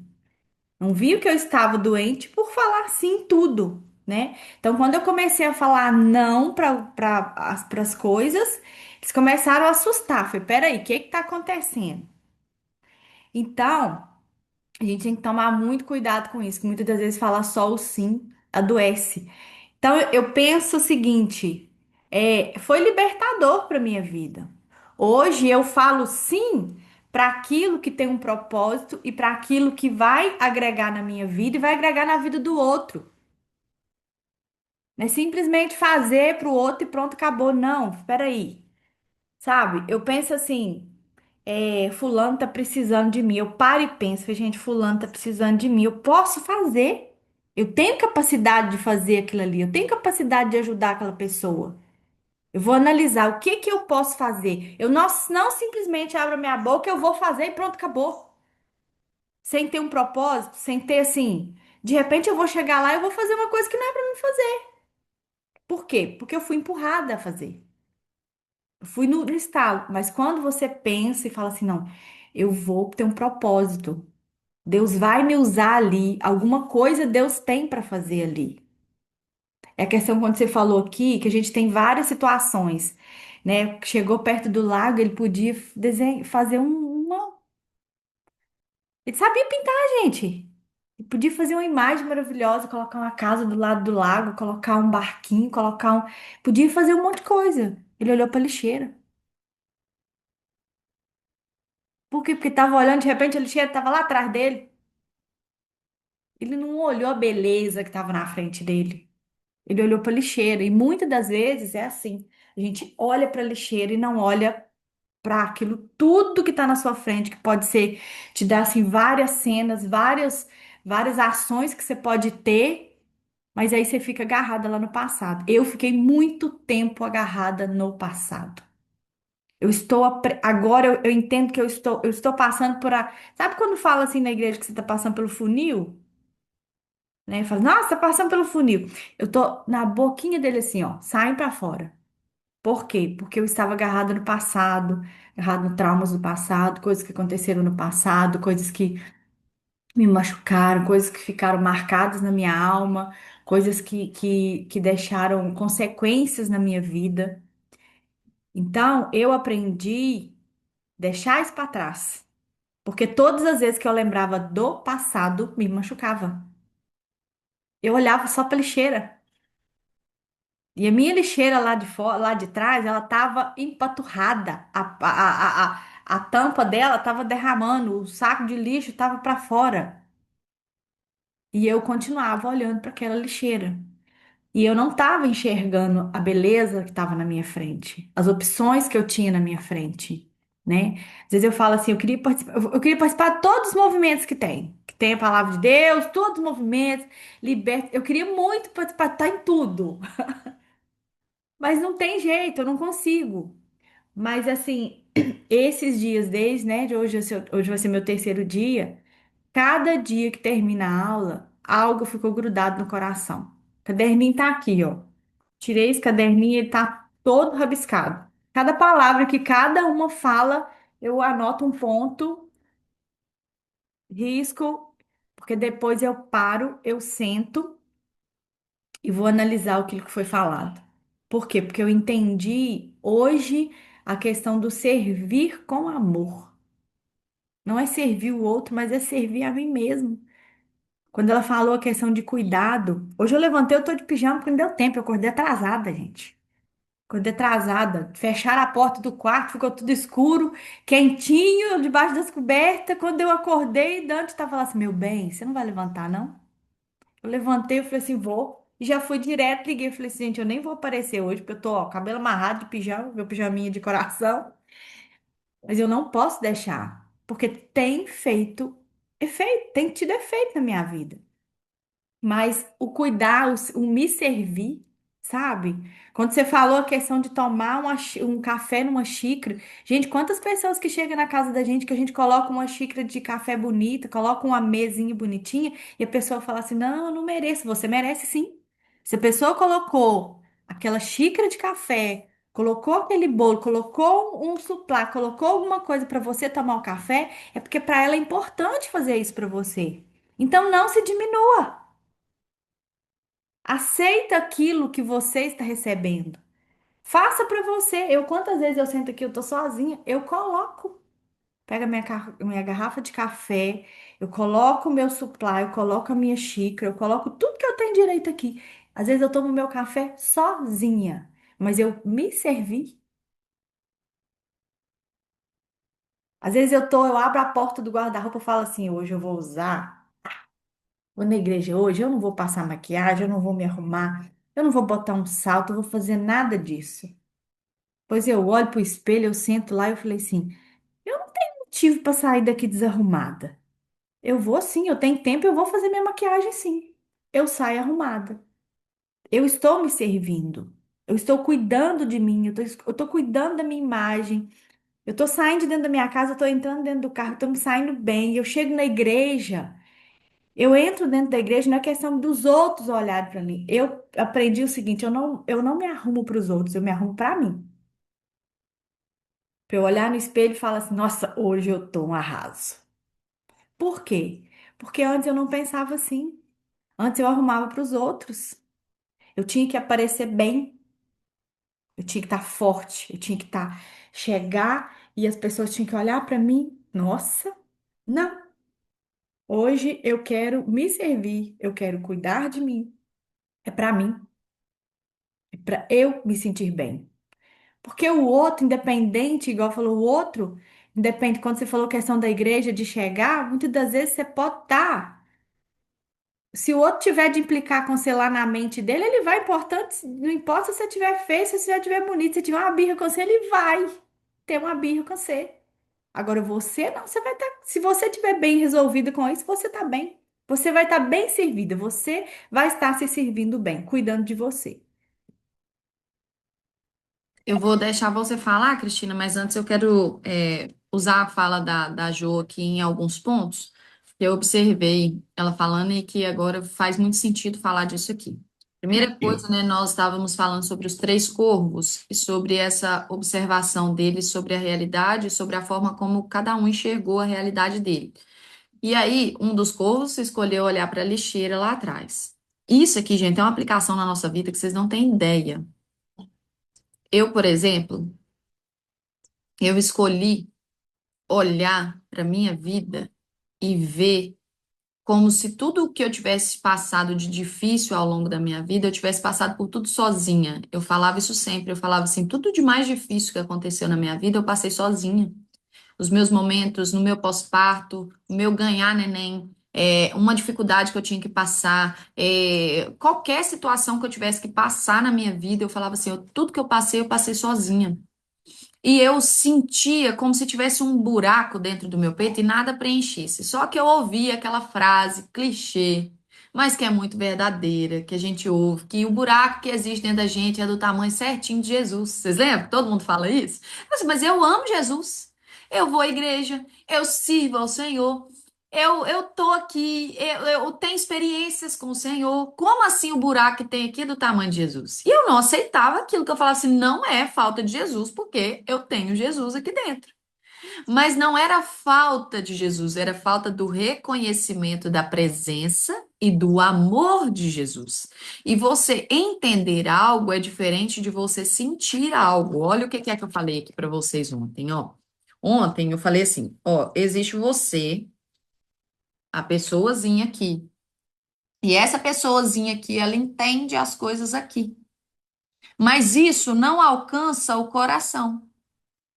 Não viu que eu estava doente por falar sim em tudo, né? Então, quando eu comecei a falar não para as coisas, eles começaram a assustar. Falei, peraí, o que que tá acontecendo? Então, a gente tem que tomar muito cuidado com isso, que muitas das vezes falar só o sim adoece. Então, eu penso o seguinte, foi libertador para minha vida. Hoje eu falo sim para aquilo que tem um propósito e para aquilo que vai agregar na minha vida e vai agregar na vida do outro. Não é simplesmente fazer para o outro e pronto, acabou. Não, espera aí. Sabe? Eu penso assim, fulano tá precisando de mim. Eu paro e penso, falei, gente, fulano tá precisando de mim. Eu posso fazer. Eu tenho capacidade de fazer aquilo ali. Eu tenho capacidade de ajudar aquela pessoa. Eu vou analisar o que que eu posso fazer. Eu não simplesmente abro a minha boca, eu vou fazer e pronto, acabou. sem ter um propósito, sem ter assim, de repente eu vou chegar lá e eu vou fazer uma coisa que não é pra mim fazer. Por quê? Porque eu fui empurrada a fazer. Eu fui no estalo. Mas quando você pensa e fala assim, não, eu vou ter um propósito. Deus vai me usar ali. Alguma coisa Deus tem para fazer ali. É a questão quando você falou aqui que a gente tem várias situações, né? Chegou perto do lago, ele podia fazer uma. Ele sabia pintar, gente. Ele podia fazer uma imagem maravilhosa, colocar uma casa do lado do lago, colocar um barquinho, colocar um. Podia fazer um monte de coisa. Ele olhou para a lixeira. Por quê? Porque estava olhando, de repente a lixeira estava lá atrás dele. Ele não olhou a beleza que estava na frente dele. Ele olhou para a lixeira. E muitas das vezes é assim. A gente olha para a lixeira e não olha para aquilo tudo que está na sua frente, que pode ser, te dar assim várias cenas, várias ações que você pode ter, mas aí você fica agarrada lá no passado. Eu fiquei muito tempo agarrada no passado. Agora eu entendo que eu estou passando por a. Sabe quando fala assim na igreja que você está passando pelo funil? Né? Fala, nossa, tá passando pelo funil. Eu tô na boquinha dele assim, ó, saem para fora. Por quê? Porque eu estava agarrada no passado, agarrada no traumas do passado, coisas que aconteceram no passado, coisas que me machucaram, coisas que ficaram marcadas na minha alma, coisas que deixaram consequências na minha vida. Então, eu aprendi a deixar isso para trás. Porque todas as vezes que eu lembrava do passado, me machucava. Eu olhava só para lixeira. E a minha lixeira lá de fora, lá de trás, ela tava empaturrada. A tampa dela tava derramando, o saco de lixo tava para fora. E eu continuava olhando para aquela lixeira. E eu não estava enxergando a beleza que estava na minha frente, as opções que eu tinha na minha frente, né? Às vezes eu falo assim, eu queria participar de todos os movimentos que tem a palavra de Deus, todos os movimentos, liberta. Eu queria muito participar, estar em tudo, mas não tem jeito, eu não consigo. Mas assim, esses dias, desde, né, de hoje vai ser meu terceiro dia, cada dia que termina a aula, algo ficou grudado no coração. O caderninho tá aqui, ó. Tirei esse caderninho, ele tá todo rabiscado. Cada palavra que cada uma fala, eu anoto um ponto, risco, porque depois eu paro, eu sento e vou analisar aquilo que foi falado. Por quê? Porque eu entendi hoje a questão do servir com amor. Não é servir o outro, mas é servir a mim mesmo. Quando ela falou a questão de cuidado, hoje eu levantei, eu tô de pijama porque não deu tempo, eu acordei atrasada, gente. Acordei atrasada. Fecharam a porta do quarto, ficou tudo escuro, quentinho, debaixo das cobertas. Quando eu acordei, Dante estava lá assim: Meu bem, você não vai levantar, não? Eu levantei, eu falei assim: Vou. E já fui direto, liguei. Falei assim: Gente, eu nem vou aparecer hoje, porque eu tô, ó, cabelo amarrado de pijama, meu pijaminha de coração. Mas eu não posso deixar, porque tem feito efeito, tem tido efeito na minha vida. Mas o cuidar, o me servir, sabe? Quando você falou a questão de tomar um café numa xícara, gente, quantas pessoas que chegam na casa da gente que a gente coloca uma xícara de café bonita, coloca uma mesinha bonitinha e a pessoa fala assim: Não, eu não mereço. Você merece sim. Se a pessoa colocou aquela xícara de café, colocou aquele bolo, colocou um suplá, colocou alguma coisa para você tomar o café, é porque para ela é importante fazer isso para você. Então não se diminua. Aceita aquilo que você está recebendo. Faça para você. Quantas vezes eu sento aqui, eu tô sozinha, eu coloco, pego a minha garrafa de café, eu coloco o meu supply, eu coloco a minha xícara, eu coloco tudo que eu tenho direito aqui. Às vezes eu tomo meu café sozinha, mas eu me servi. Às vezes eu abro a porta do guarda-roupa e falo assim, hoje eu vou usar, vou na igreja hoje, eu não vou passar maquiagem, eu não vou me arrumar, eu não vou botar um salto, eu vou fazer nada disso. Pois eu olho pro espelho, eu sento lá e eu falei assim: eu não tenho motivo para sair daqui desarrumada. Eu vou sim, eu tenho tempo, eu vou fazer minha maquiagem sim. Eu saio arrumada. Eu estou me servindo. Eu estou cuidando de mim, eu estou cuidando da minha imagem. Eu tô saindo de dentro da minha casa, eu tô entrando dentro do carro, tô me saindo bem. Eu chego na igreja, eu entro dentro da igreja, não é questão dos outros olharem para mim. Eu aprendi o seguinte, eu não me arrumo para os outros, eu me arrumo para mim. Para eu olhar no espelho e falar assim, nossa, hoje eu tô um arraso. Por quê? Porque antes eu não pensava assim. Antes eu arrumava para os outros. Eu tinha que aparecer bem, eu tinha que estar forte, eu tinha que estar chegar e as pessoas tinham que olhar para mim. Nossa, não. Hoje eu quero me servir, eu quero cuidar de mim. É para mim, é para eu me sentir bem. Porque o outro, independente, igual falou o outro, independe, quando você falou questão da igreja de chegar, muitas das vezes você pode estar. Se o outro tiver de implicar com você lá na mente dele, ele vai, importante, não importa se você tiver feio, se você tiver bonito, se tiver uma birra com você, ele vai ter uma birra com você. Agora você não, você vai estar, se você tiver bem resolvido com isso, você está bem. Você vai estar bem servida, você vai estar se servindo bem, cuidando de você. Eu vou deixar você falar, Cristina, mas antes eu quero usar a fala da Jo aqui em alguns pontos. Eu observei ela falando e que agora faz muito sentido falar disso aqui. Primeira coisa, né, nós estávamos falando sobre os três corvos e sobre essa observação deles sobre a realidade, sobre a forma como cada um enxergou a realidade dele. E aí, um dos corvos escolheu olhar para a lixeira lá atrás. Isso aqui, gente, é uma aplicação na nossa vida que vocês não têm ideia. Eu, por exemplo, eu escolhi olhar para minha vida e ver como se tudo o que eu tivesse passado de difícil ao longo da minha vida, eu tivesse passado por tudo sozinha. Eu falava isso sempre, eu falava assim, tudo de mais difícil que aconteceu na minha vida, eu passei sozinha. Os meus momentos no meu pós-parto, o meu ganhar neném, uma dificuldade que eu tinha que passar, qualquer situação que eu tivesse que passar na minha vida, eu falava assim, tudo que eu passei sozinha. E eu sentia como se tivesse um buraco dentro do meu peito e nada preenchesse. Só que eu ouvia aquela frase clichê, mas que é muito verdadeira, que a gente ouve, que o buraco que existe dentro da gente é do tamanho certinho de Jesus. Vocês lembram? Todo mundo fala isso? Mas eu amo Jesus. Eu vou à igreja, eu sirvo ao Senhor. Eu tô aqui, eu tenho experiências com o Senhor. Como assim o buraco que tem aqui é do tamanho de Jesus? E eu não aceitava aquilo que eu falava assim, não é falta de Jesus, porque eu tenho Jesus aqui dentro. Mas não era falta de Jesus, era falta do reconhecimento da presença e do amor de Jesus. E você entender algo é diferente de você sentir algo. Olha o que é que eu falei aqui para vocês ontem, ó. Ontem eu falei assim, ó, existe você, a pessoazinha aqui. E essa pessoazinha aqui, ela entende as coisas aqui. Mas isso não alcança o coração.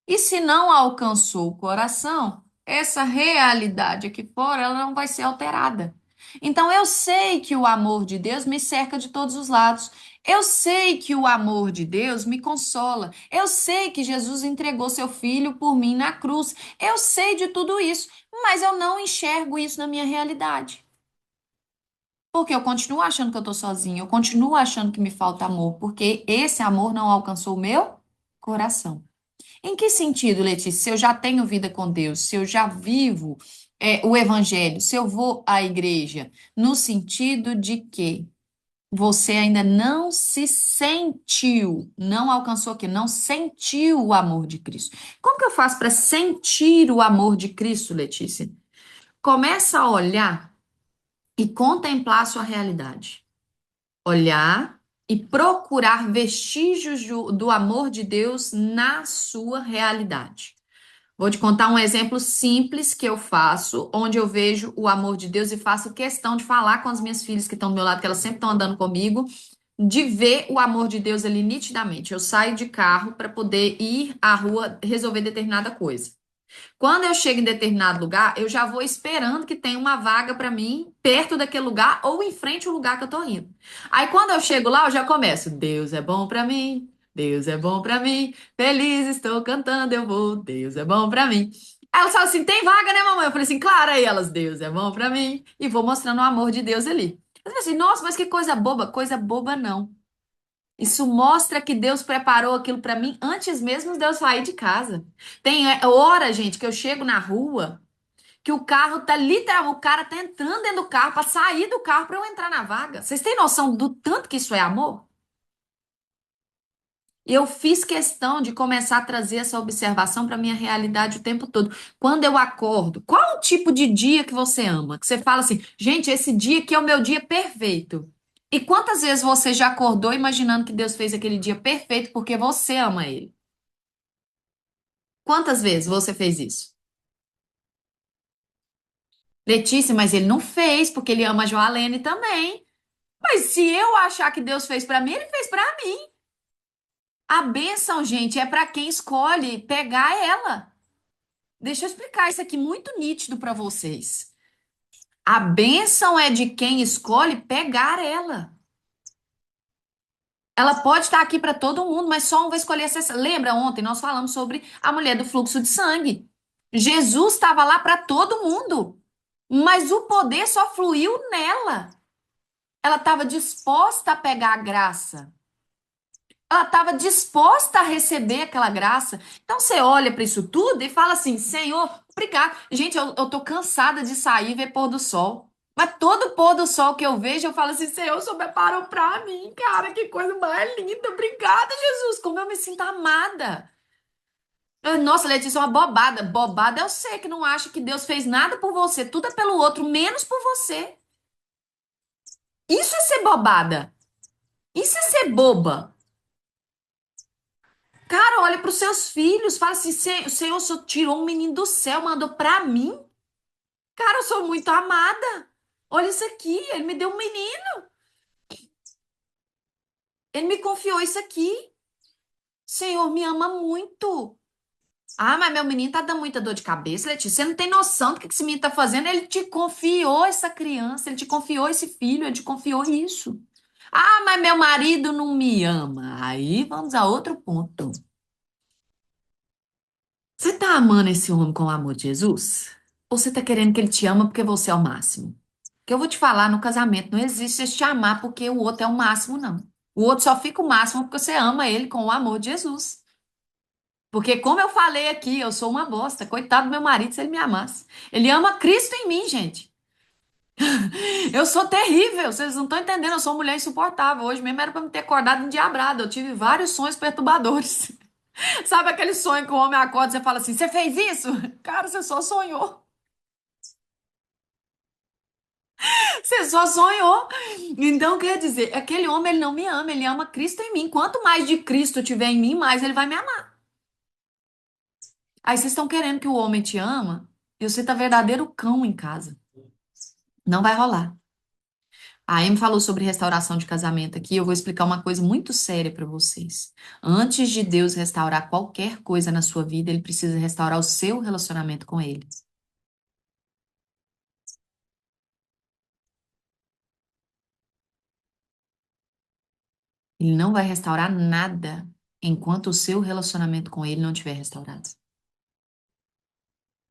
E se não alcançou o coração, essa realidade aqui fora, ela não vai ser alterada. Então eu sei que o amor de Deus me cerca de todos os lados. Eu sei que o amor de Deus me consola. Eu sei que Jesus entregou seu filho por mim na cruz. Eu sei de tudo isso, mas eu não enxergo isso na minha realidade. Porque eu continuo achando que eu tô sozinha, eu continuo achando que me falta amor, porque esse amor não alcançou o meu coração. Em que sentido, Letícia? Se eu já tenho vida com Deus, se eu já vivo o evangelho, se eu vou à igreja, no sentido de que você ainda não se sentiu, não alcançou o quê? Não sentiu o amor de Cristo. Como que eu faço para sentir o amor de Cristo, Letícia? Começa a olhar e contemplar a sua realidade. Olhar e procurar vestígios do amor de Deus na sua realidade. Vou te contar um exemplo simples que eu faço, onde eu vejo o amor de Deus e faço questão de falar com as minhas filhas que estão do meu lado, que elas sempre estão andando comigo, de ver o amor de Deus ali nitidamente. Eu saio de carro para poder ir à rua resolver determinada coisa. Quando eu chego em determinado lugar, eu já vou esperando que tenha uma vaga para mim perto daquele lugar ou em frente ao lugar que eu tô indo. Aí quando eu chego lá, eu já começo: Deus é bom para mim, Deus é bom para mim, feliz estou cantando, eu vou, Deus é bom para mim. Aí elas falam assim: tem vaga, né, mamãe? Eu falei assim: claro, aí elas, Deus é bom para mim, e vou mostrando o amor de Deus ali. Eu falei assim: nossa, mas que coisa boba não. Isso mostra que Deus preparou aquilo para mim antes mesmo de eu sair de casa. Tem hora, gente, que eu chego na rua, que o carro tá literal, o cara tá entrando dentro do carro para sair do carro para eu entrar na vaga. Vocês têm noção do tanto que isso é amor? Eu fiz questão de começar a trazer essa observação para minha realidade o tempo todo. Quando eu acordo, qual o tipo de dia que você ama? Que você fala assim, gente, esse dia aqui é o meu dia perfeito. E quantas vezes você já acordou imaginando que Deus fez aquele dia perfeito porque você ama ele? Quantas vezes você fez isso? Letícia, mas ele não fez porque ele ama a Joalene também. Mas se eu achar que Deus fez para mim, ele fez para mim. A bênção, gente, é para quem escolhe pegar ela. Deixa eu explicar isso aqui muito nítido para vocês. A bênção é de quem escolhe pegar ela. Ela pode estar aqui para todo mundo, mas só um vai escolher essa. Lembra ontem nós falamos sobre a mulher do fluxo de sangue? Jesus estava lá para todo mundo, mas o poder só fluiu nela. Ela estava disposta a pegar a graça. Ela estava disposta a receber aquela graça. Então você olha para isso tudo e fala assim: Senhor, obrigado. Gente, eu tô cansada de sair e ver pôr do sol. Mas todo pôr do sol que eu vejo, eu falo assim: Senhor, o Senhor preparou para mim, cara, que coisa mais linda. Obrigada, Jesus, como eu me sinto amada. Nossa, Letícia, é uma bobada. Bobada é você que não acha que Deus fez nada por você, tudo é pelo outro, menos por você. Isso é ser bobada. Isso é ser boba. Cara, olha para os seus filhos, fala assim: O Senhor só tirou um menino do céu, mandou para mim. Cara, eu sou muito amada. Olha isso aqui, ele me deu um menino. Ele me confiou isso aqui. Senhor, me ama muito. Ah, mas meu menino tá dando muita dor de cabeça, Letícia. Você não tem noção do que esse menino tá fazendo. Ele te confiou essa criança, ele te confiou esse filho, ele te confiou isso. Ah, mas meu marido não me ama. Aí vamos a outro ponto. Você tá amando esse homem com o amor de Jesus? Ou você tá querendo que ele te ama porque você é o máximo? Que eu vou te falar, no casamento não existe esse te amar porque o outro é o máximo, não. O outro só fica o máximo porque você ama ele com o amor de Jesus. Porque, como eu falei aqui, eu sou uma bosta. Coitado do meu marido se ele me amasse. Ele ama Cristo em mim, gente. Eu sou terrível, vocês não estão entendendo. Eu sou uma mulher insuportável. Hoje mesmo era para me ter acordado endiabrada. Eu tive vários sonhos perturbadores. Sabe aquele sonho que o homem acorda e você fala assim: Você fez isso? Cara, você só sonhou. Você só sonhou. Então, quer dizer, aquele homem, ele não me ama, ele ama Cristo em mim. Quanto mais de Cristo tiver em mim, mais ele vai me amar. Aí vocês estão querendo que o homem te ama e você tá verdadeiro cão em casa. Não vai rolar. A Amy falou sobre restauração de casamento aqui. Eu vou explicar uma coisa muito séria para vocês. Antes de Deus restaurar qualquer coisa na sua vida, ele precisa restaurar o seu relacionamento com ele. Ele não vai restaurar nada enquanto o seu relacionamento com ele não estiver restaurado.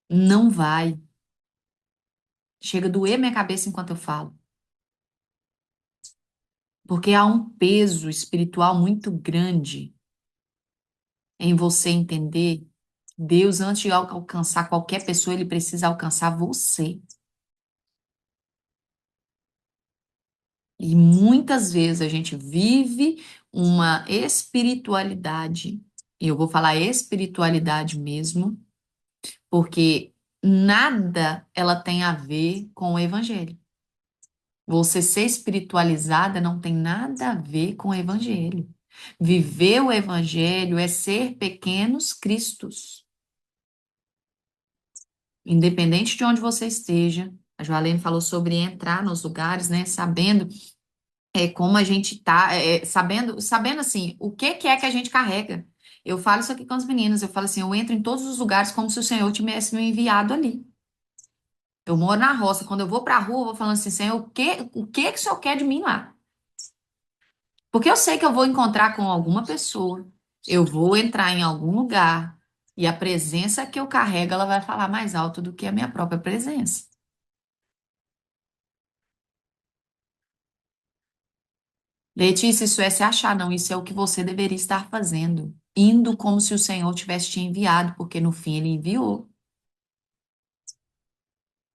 Não vai. Chega a doer minha cabeça enquanto eu falo. Porque há um peso espiritual muito grande em você entender Deus, antes de alcançar qualquer pessoa, ele precisa alcançar você. E muitas vezes a gente vive uma espiritualidade, e eu vou falar espiritualidade mesmo, porque nada ela tem a ver com o evangelho. Você ser espiritualizada não tem nada a ver com o evangelho. Viver o evangelho é ser pequenos cristos. Independente de onde você esteja, a Joalene falou sobre entrar nos lugares, né, sabendo como a gente tá, sabendo assim, o que é que a gente carrega. Eu falo isso aqui com as meninas, eu falo assim, eu entro em todos os lugares como se o Senhor tivesse me enviado ali. Eu moro na roça, quando eu vou pra rua, eu vou falando assim, Senhor, o que que o Senhor quer de mim lá? Porque eu sei que eu vou encontrar com alguma pessoa, eu vou entrar em algum lugar, e a presença que eu carrego, ela vai falar mais alto do que a minha própria presença. Letícia, isso é se achar, não. Isso é o que você deveria estar fazendo. Indo como se o Senhor tivesse te enviado, porque no fim ele enviou.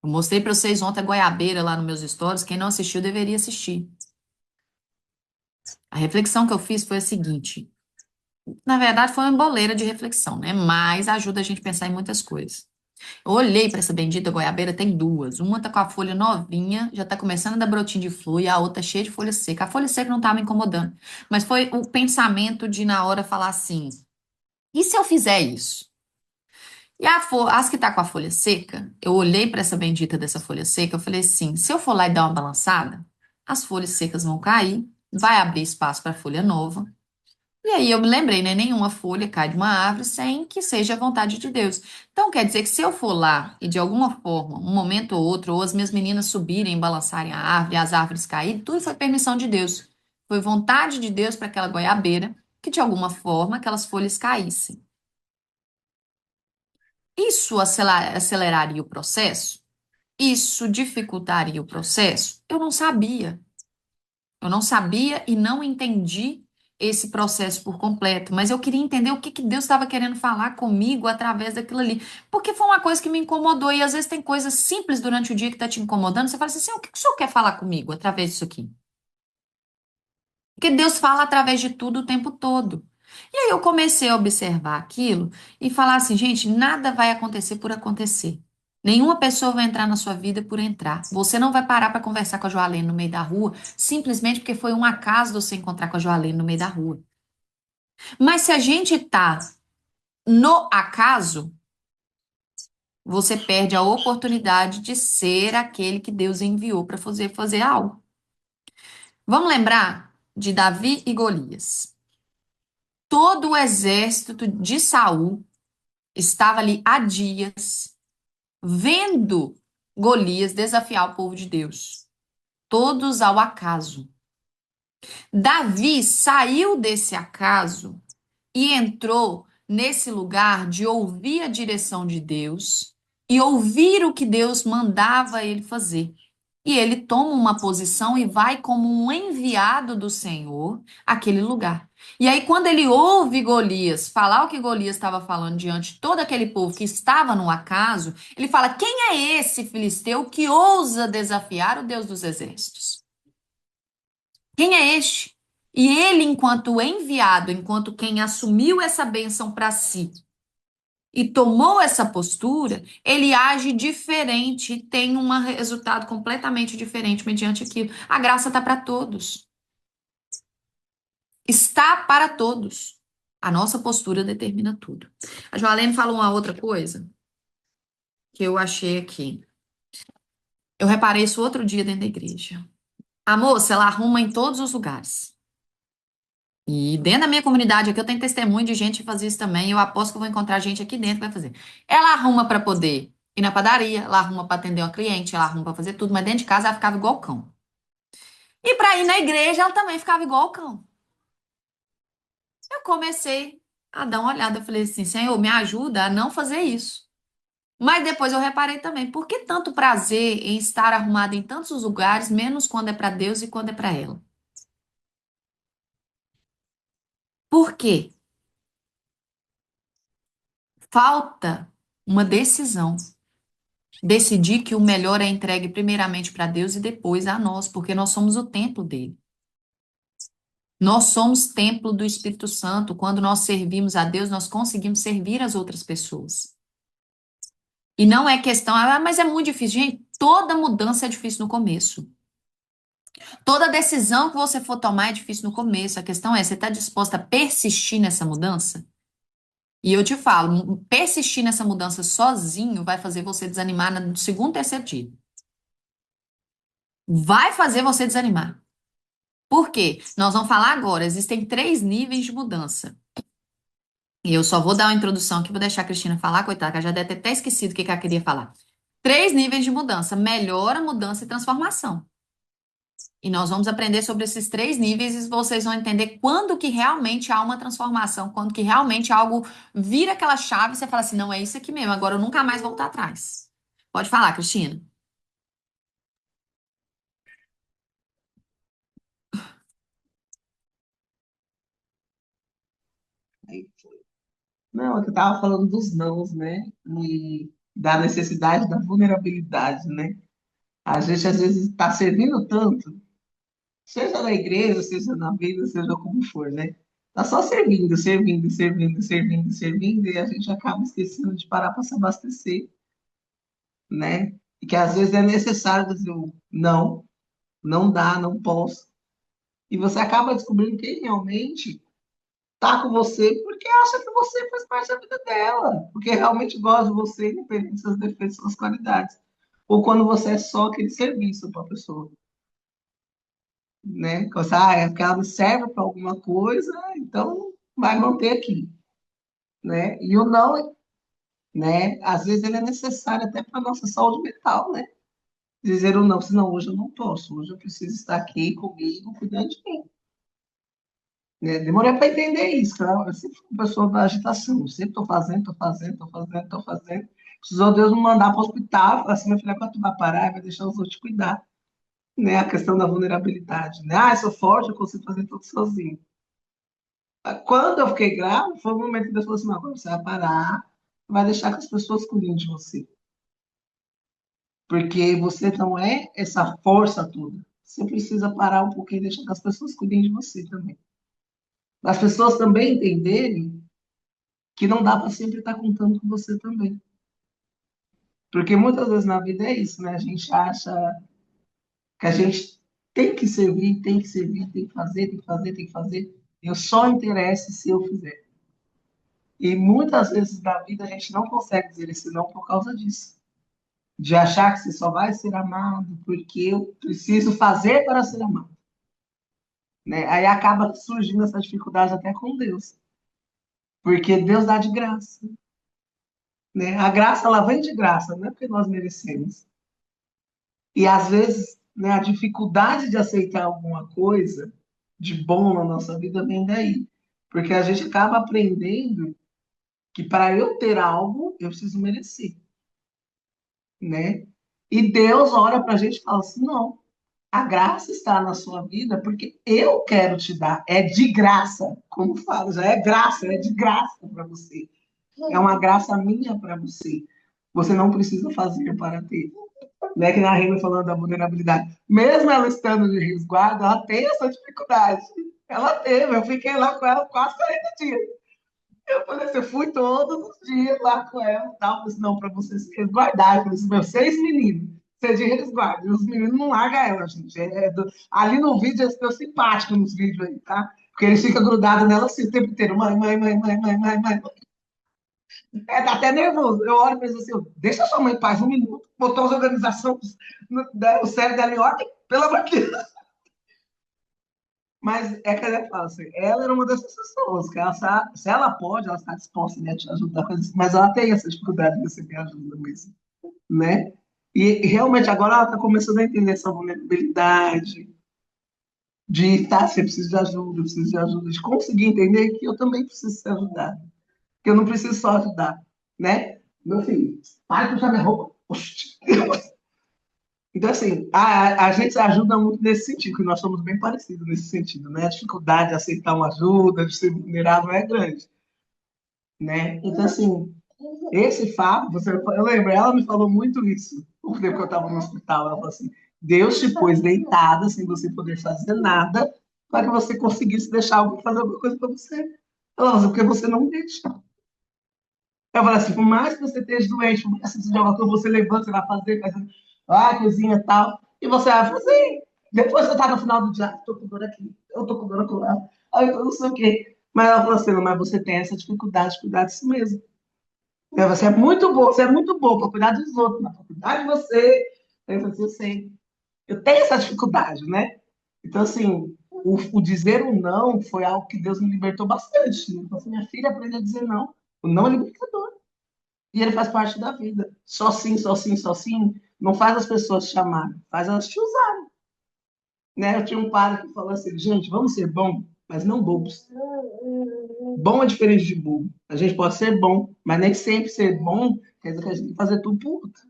Eu mostrei para vocês ontem a goiabeira lá nos meus stories. Quem não assistiu deveria assistir. A reflexão que eu fiz foi a seguinte. Na verdade, foi uma boleira de reflexão, né? Mas ajuda a gente a pensar em muitas coisas. Eu olhei para essa bendita goiabeira, tem duas. Uma tá com a folha novinha, já tá começando a dar brotinho de flor, e a outra cheia de folha seca. A folha seca não tá me incomodando. Mas foi o pensamento de, na hora, falar assim: e se eu fizer isso? E as que tá com a folha seca, eu olhei para essa bendita dessa folha seca, eu falei assim: se eu for lá e dar uma balançada, as folhas secas vão cair, vai abrir espaço para folha nova. E aí eu me lembrei, né? Nenhuma folha cai de uma árvore sem que seja a vontade de Deus. Então quer dizer que se eu for lá e de alguma forma, um momento ou outro, ou as minhas meninas subirem, balançarem a árvore, as árvores caírem, tudo foi permissão de Deus. Foi vontade de Deus para aquela goiabeira que de alguma forma aquelas folhas caíssem. Isso aceleraria o processo? Isso dificultaria o processo? Eu não sabia. Eu não sabia e não entendi esse processo por completo, mas eu queria entender o que que Deus estava querendo falar comigo através daquilo ali, porque foi uma coisa que me incomodou e às vezes tem coisas simples durante o dia que está te incomodando, você fala assim, "Senhor, o que que o senhor quer falar comigo através disso aqui?" Porque Deus fala através de tudo o tempo todo. E aí eu comecei a observar aquilo e falar assim, gente, nada vai acontecer por acontecer. Nenhuma pessoa vai entrar na sua vida por entrar. Você não vai parar para conversar com a Joalene no meio da rua, simplesmente porque foi um acaso você encontrar com a Joalene no meio da rua. Mas se a gente tá no acaso, você perde a oportunidade de ser aquele que Deus enviou para fazer algo. Vamos lembrar de Davi e Golias. Todo o exército de Saul estava ali há dias vendo Golias desafiar o povo de Deus, todos ao acaso. Davi saiu desse acaso e entrou nesse lugar de ouvir a direção de Deus e ouvir o que Deus mandava ele fazer. E ele toma uma posição e vai como um enviado do Senhor àquele lugar. E aí, quando ele ouve Golias falar o que Golias estava falando diante de todo aquele povo que estava no acaso, ele fala: quem é esse filisteu que ousa desafiar o Deus dos exércitos? Quem é este? E ele, enquanto enviado, enquanto quem assumiu essa bênção para si, e tomou essa postura, ele age diferente e tem um resultado completamente diferente mediante aquilo. A graça está para todos. Está para todos. A nossa postura determina tudo. A Joalene falou uma outra coisa que eu achei aqui. Eu reparei isso outro dia dentro da igreja. A moça, ela arruma em todos os lugares. E dentro da minha comunidade aqui, eu tenho testemunho de gente que faz isso também. Eu aposto que eu vou encontrar gente aqui dentro que vai fazer. Ela arruma para poder ir na padaria, ela arruma para atender uma cliente, ela arruma para fazer tudo, mas dentro de casa ela ficava igual o cão. E para ir na igreja, ela também ficava igual o cão. Eu comecei a dar uma olhada, eu falei assim, Senhor, me ajuda a não fazer isso. Mas depois eu reparei também, por que tanto prazer em estar arrumada em tantos lugares, menos quando é para Deus e quando é para ela? Por quê? Falta uma decisão. Decidir que o melhor é entregue primeiramente para Deus e depois a nós, porque nós somos o templo dele. Nós somos templo do Espírito Santo. Quando nós servimos a Deus, nós conseguimos servir as outras pessoas. E não é questão, mas é muito difícil. Gente, toda mudança é difícil no começo. Toda decisão que você for tomar é difícil no começo. A questão é, você está disposta a persistir nessa mudança? E eu te falo, persistir nessa mudança sozinho vai fazer você desanimar no segundo, terceiro dia. Vai fazer você desanimar. Por quê? Nós vamos falar agora, existem 3 níveis de mudança. E eu só vou dar uma introdução aqui, vou deixar a Cristina falar, coitada, que ela já deve ter até esquecido o que que ela queria falar. 3 níveis de mudança: melhora, mudança e transformação. E nós vamos aprender sobre esses 3 níveis e vocês vão entender quando que realmente há uma transformação, quando que realmente algo vira aquela chave e você fala assim, não, é isso aqui mesmo, agora eu nunca mais voltar atrás. Pode falar, Cristina. Não, é que eu estava falando dos nãos, né? E da necessidade da vulnerabilidade, né? A gente às vezes está servindo tanto, seja na igreja, seja na vida, seja como for, né? Tá só servindo, servindo, servindo, servindo, servindo, e a gente acaba esquecendo de parar para se abastecer, né? E que às vezes é necessário dizer um não, não dá, não posso. E você acaba descobrindo quem realmente tá com você porque acha que você faz parte da vida dela, porque realmente gosta de você, independente dos seus defeitos, suas qualidades. Ou quando você é só aquele serviço para a pessoa, né? Que você, é porque ela me serve para alguma coisa, então vai manter aqui, né? E o não, né? Às vezes ele é necessário até para a nossa saúde mental, né? Dizer o não, se não, hoje eu não posso, hoje eu preciso estar aqui comigo, cuidando de mim. Né? Demorei para entender isso, cara. Eu sempre fui uma pessoa da agitação, sempre estou fazendo, estou fazendo, estou fazendo, estou fazendo. Precisou Deus me mandar para o hospital, falar assim, minha filha, quando tu vai parar, vai deixar os outros cuidar. Né? A questão da vulnerabilidade. Né? Ah, eu sou forte, eu consigo fazer tudo sozinho. Quando eu fiquei grávida, foi o momento que Deus falou assim, não, agora você vai parar, vai deixar que as pessoas cuidem de você. Porque você não é essa força toda. Você precisa parar um pouquinho e deixar que as pessoas cuidem de você também. As pessoas também entenderem que não dá para sempre estar contando com você também. Porque muitas vezes na vida é isso, né? A gente acha que a gente tem que servir, tem que servir, tem que fazer, tem que fazer, tem que fazer. Eu só interesso se eu fizer. E muitas vezes na vida a gente não consegue dizer esse não por causa disso. De achar que você só vai ser amado porque eu preciso fazer para ser amado. Né? Aí acaba surgindo essa dificuldade até com Deus. Porque Deus dá de graça. Né? A graça, ela vem de graça, não é porque nós merecemos. E às vezes, né, a dificuldade de aceitar alguma coisa de bom na nossa vida vem daí. Porque a gente acaba aprendendo que para eu ter algo, eu preciso merecer, né? E Deus olha para a gente e fala assim: não, a graça está na sua vida porque eu quero te dar. É de graça, como fala, já é graça, é de graça para você. É uma graça minha para você. Você não precisa fazer para ter. Né, que na Rima falando da vulnerabilidade. Mesmo ela estando de resguardo, ela tem essa dificuldade. Ela teve, eu fiquei lá com ela quase 40 dias. Eu falei assim, eu fui todos os dias lá com ela e tal. Falei assim, não, para você se resguardar. Eu falei assim, meus 6 meninos, você de resguardo. E os meninos não largam ela, gente. Ali no vídeo, eles estão simpáticos nos vídeos aí, tá? Porque eles ficam grudados nela assim o tempo inteiro. Mãe, mãe, mãe, mãe, mãe, mãe, mãe. Dá até nervoso. Eu olho e penso assim, deixa sua mãe em paz 1 minuto, botou as organizações, o cérebro dela em ordem, pelo amor de Deus. Mas é que ela fala assim, ela era uma dessas pessoas, que ela, se ela pode, ela está disposta, né, a te ajudar, mas ela tem essa dificuldade de receber ajuda mesmo, né? E realmente agora ela está começando a entender essa vulnerabilidade, de, tá, você precisa de ajuda, eu preciso de ajuda, de conseguir entender que eu também preciso ser ajudada, que eu não preciso só ajudar, né? Meu filho, para de puxar minha roupa. Oxi. Então, assim, a gente se ajuda muito nesse sentido, que nós somos bem parecidos nesse sentido, né? A dificuldade de aceitar uma ajuda, de ser vulnerável é grande, né? Então, assim, esse fato, eu lembro, ela me falou muito isso, o tempo que eu estava no hospital, ela falou assim, Deus te pôs deitada, sem você poder fazer nada, para que você conseguisse deixar alguém fazer alguma coisa para você. Ela falou assim, porque você não deixa. Eu falei assim, por mais que você esteja doente, por mais que você esteja alguma coisa, você levanta, você vai fazer, coisinha e tal, e você vai fazer. Depois você tá no final do dia, tô com dor aqui, eu tô com dor acolá, aí eu não sei o quê. Mas ela falou assim, não, mas você tem essa dificuldade de cuidar de si mesmo. Você é muito boa, você é muito boa para cuidar dos outros, mas para cuidar de você, eu falei assim, eu sei. Eu tenho essa dificuldade, né? Então, assim, o dizer o não foi algo que Deus me libertou bastante. Né? Então, assim, minha filha aprende a dizer não. O não é libertador. E ele faz parte da vida. Só sim, só sim, só sim. Não faz as pessoas te chamarem, faz elas te usarem. Né? Eu tinha um padre que falou assim, gente, vamos ser bons, mas não bobos. Bom é diferente de bobo. A gente pode ser bom, mas nem sempre ser bom quer dizer que a gente tem que fazer tudo por outro.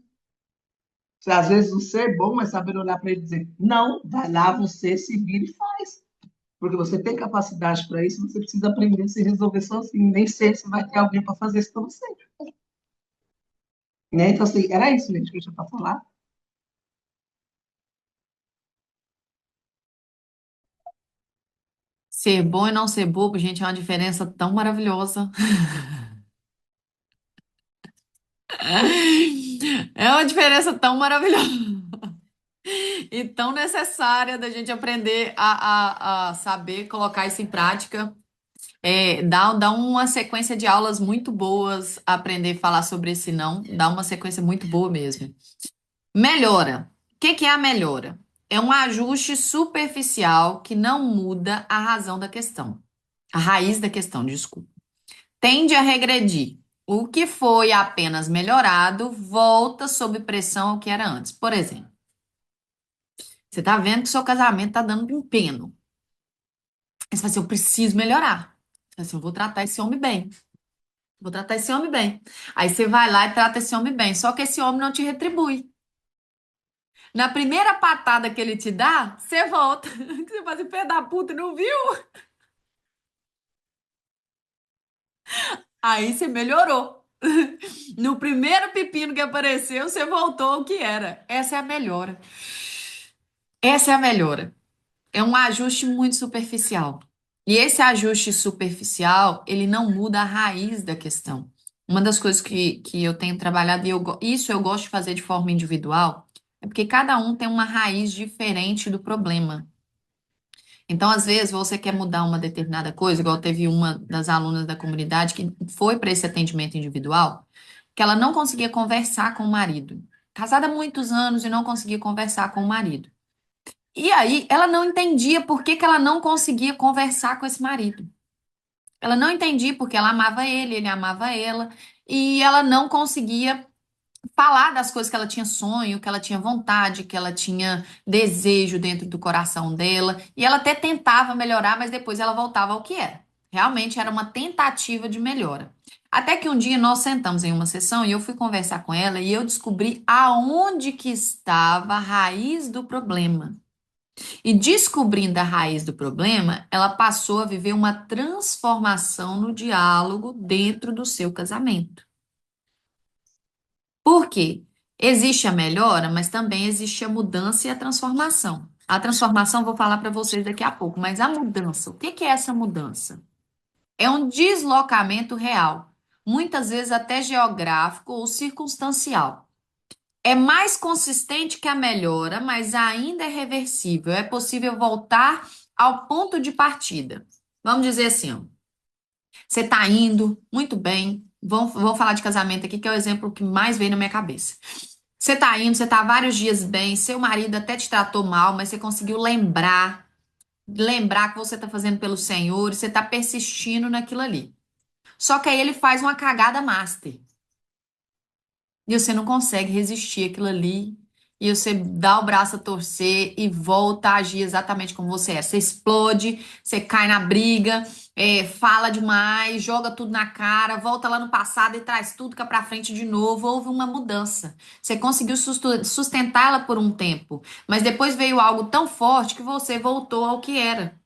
Às vezes o ser bom é saber olhar para ele e dizer, não, vai lá, você se vira e faz. Porque você tem capacidade para isso, você precisa aprender a se resolver sozinho. Nem sempre você vai ter alguém para fazer isso para você. Né? Então, assim, era isso, gente, que eu tinha para falar. Ser bom e não ser bobo, gente, é uma diferença tão maravilhosa. É uma diferença tão maravilhosa e tão necessária da gente aprender a saber colocar isso em prática. Dá uma sequência de aulas muito boas, aprender a falar sobre esse não, dá uma sequência muito boa mesmo. Melhora. O que que é a melhora? É um ajuste superficial que não muda a razão da questão. A raiz da questão, desculpa. Tende a regredir. O que foi apenas melhorado volta sob pressão ao que era antes. Por exemplo, você está vendo que seu casamento está dando um peno. Aí você fala assim, eu preciso melhorar. Você fala assim, eu vou tratar esse homem bem. Vou tratar esse homem bem. Aí você vai lá e trata esse homem bem. Só que esse homem não te retribui. Na primeira patada que ele te dá, você volta. Você faz assim, pé da puta, não viu? Aí você melhorou. No primeiro pepino que apareceu, você voltou ao que era. Essa é a melhora. Essa é a melhora. É um ajuste muito superficial. E esse ajuste superficial, ele não muda a raiz da questão. Uma das coisas que eu tenho trabalhado, e isso eu gosto de fazer de forma individual, é porque cada um tem uma raiz diferente do problema. Então, às vezes, você quer mudar uma determinada coisa, igual teve uma das alunas da comunidade que foi para esse atendimento individual, que ela não conseguia conversar com o marido. Casada há muitos anos e não conseguia conversar com o marido. E aí, ela não entendia por que que ela não conseguia conversar com esse marido. Ela não entendia porque ela amava ele amava ela, e ela não conseguia falar das coisas que ela tinha sonho, que ela tinha vontade, que ela tinha desejo dentro do coração dela. E ela até tentava melhorar, mas depois ela voltava ao que era. Realmente era uma tentativa de melhora. Até que um dia nós sentamos em uma sessão e eu fui conversar com ela e eu descobri aonde que estava a raiz do problema. E descobrindo a raiz do problema, ela passou a viver uma transformação no diálogo dentro do seu casamento. Por quê? Existe a melhora, mas também existe a mudança e a transformação. A transformação eu vou falar para vocês daqui a pouco, mas a mudança, o que que é essa mudança? É um deslocamento real, muitas vezes até geográfico ou circunstancial. É mais consistente que a melhora, mas ainda é reversível. É possível voltar ao ponto de partida. Vamos dizer assim, ó, você está indo muito bem. Vamos falar de casamento aqui, que é o exemplo que mais veio na minha cabeça. Você está indo, você está vários dias bem, seu marido até te tratou mal, mas você conseguiu lembrar que você está fazendo pelo Senhor e você está persistindo naquilo ali. Só que aí ele faz uma cagada master. E você não consegue resistir àquilo ali. E você dá o braço a torcer e volta a agir exatamente como você é. Você explode, você cai na briga, fala demais, joga tudo na cara, volta lá no passado e traz tudo cá pra frente de novo. Houve uma mudança. Você conseguiu sustentá-la por um tempo, mas depois veio algo tão forte que você voltou ao que era.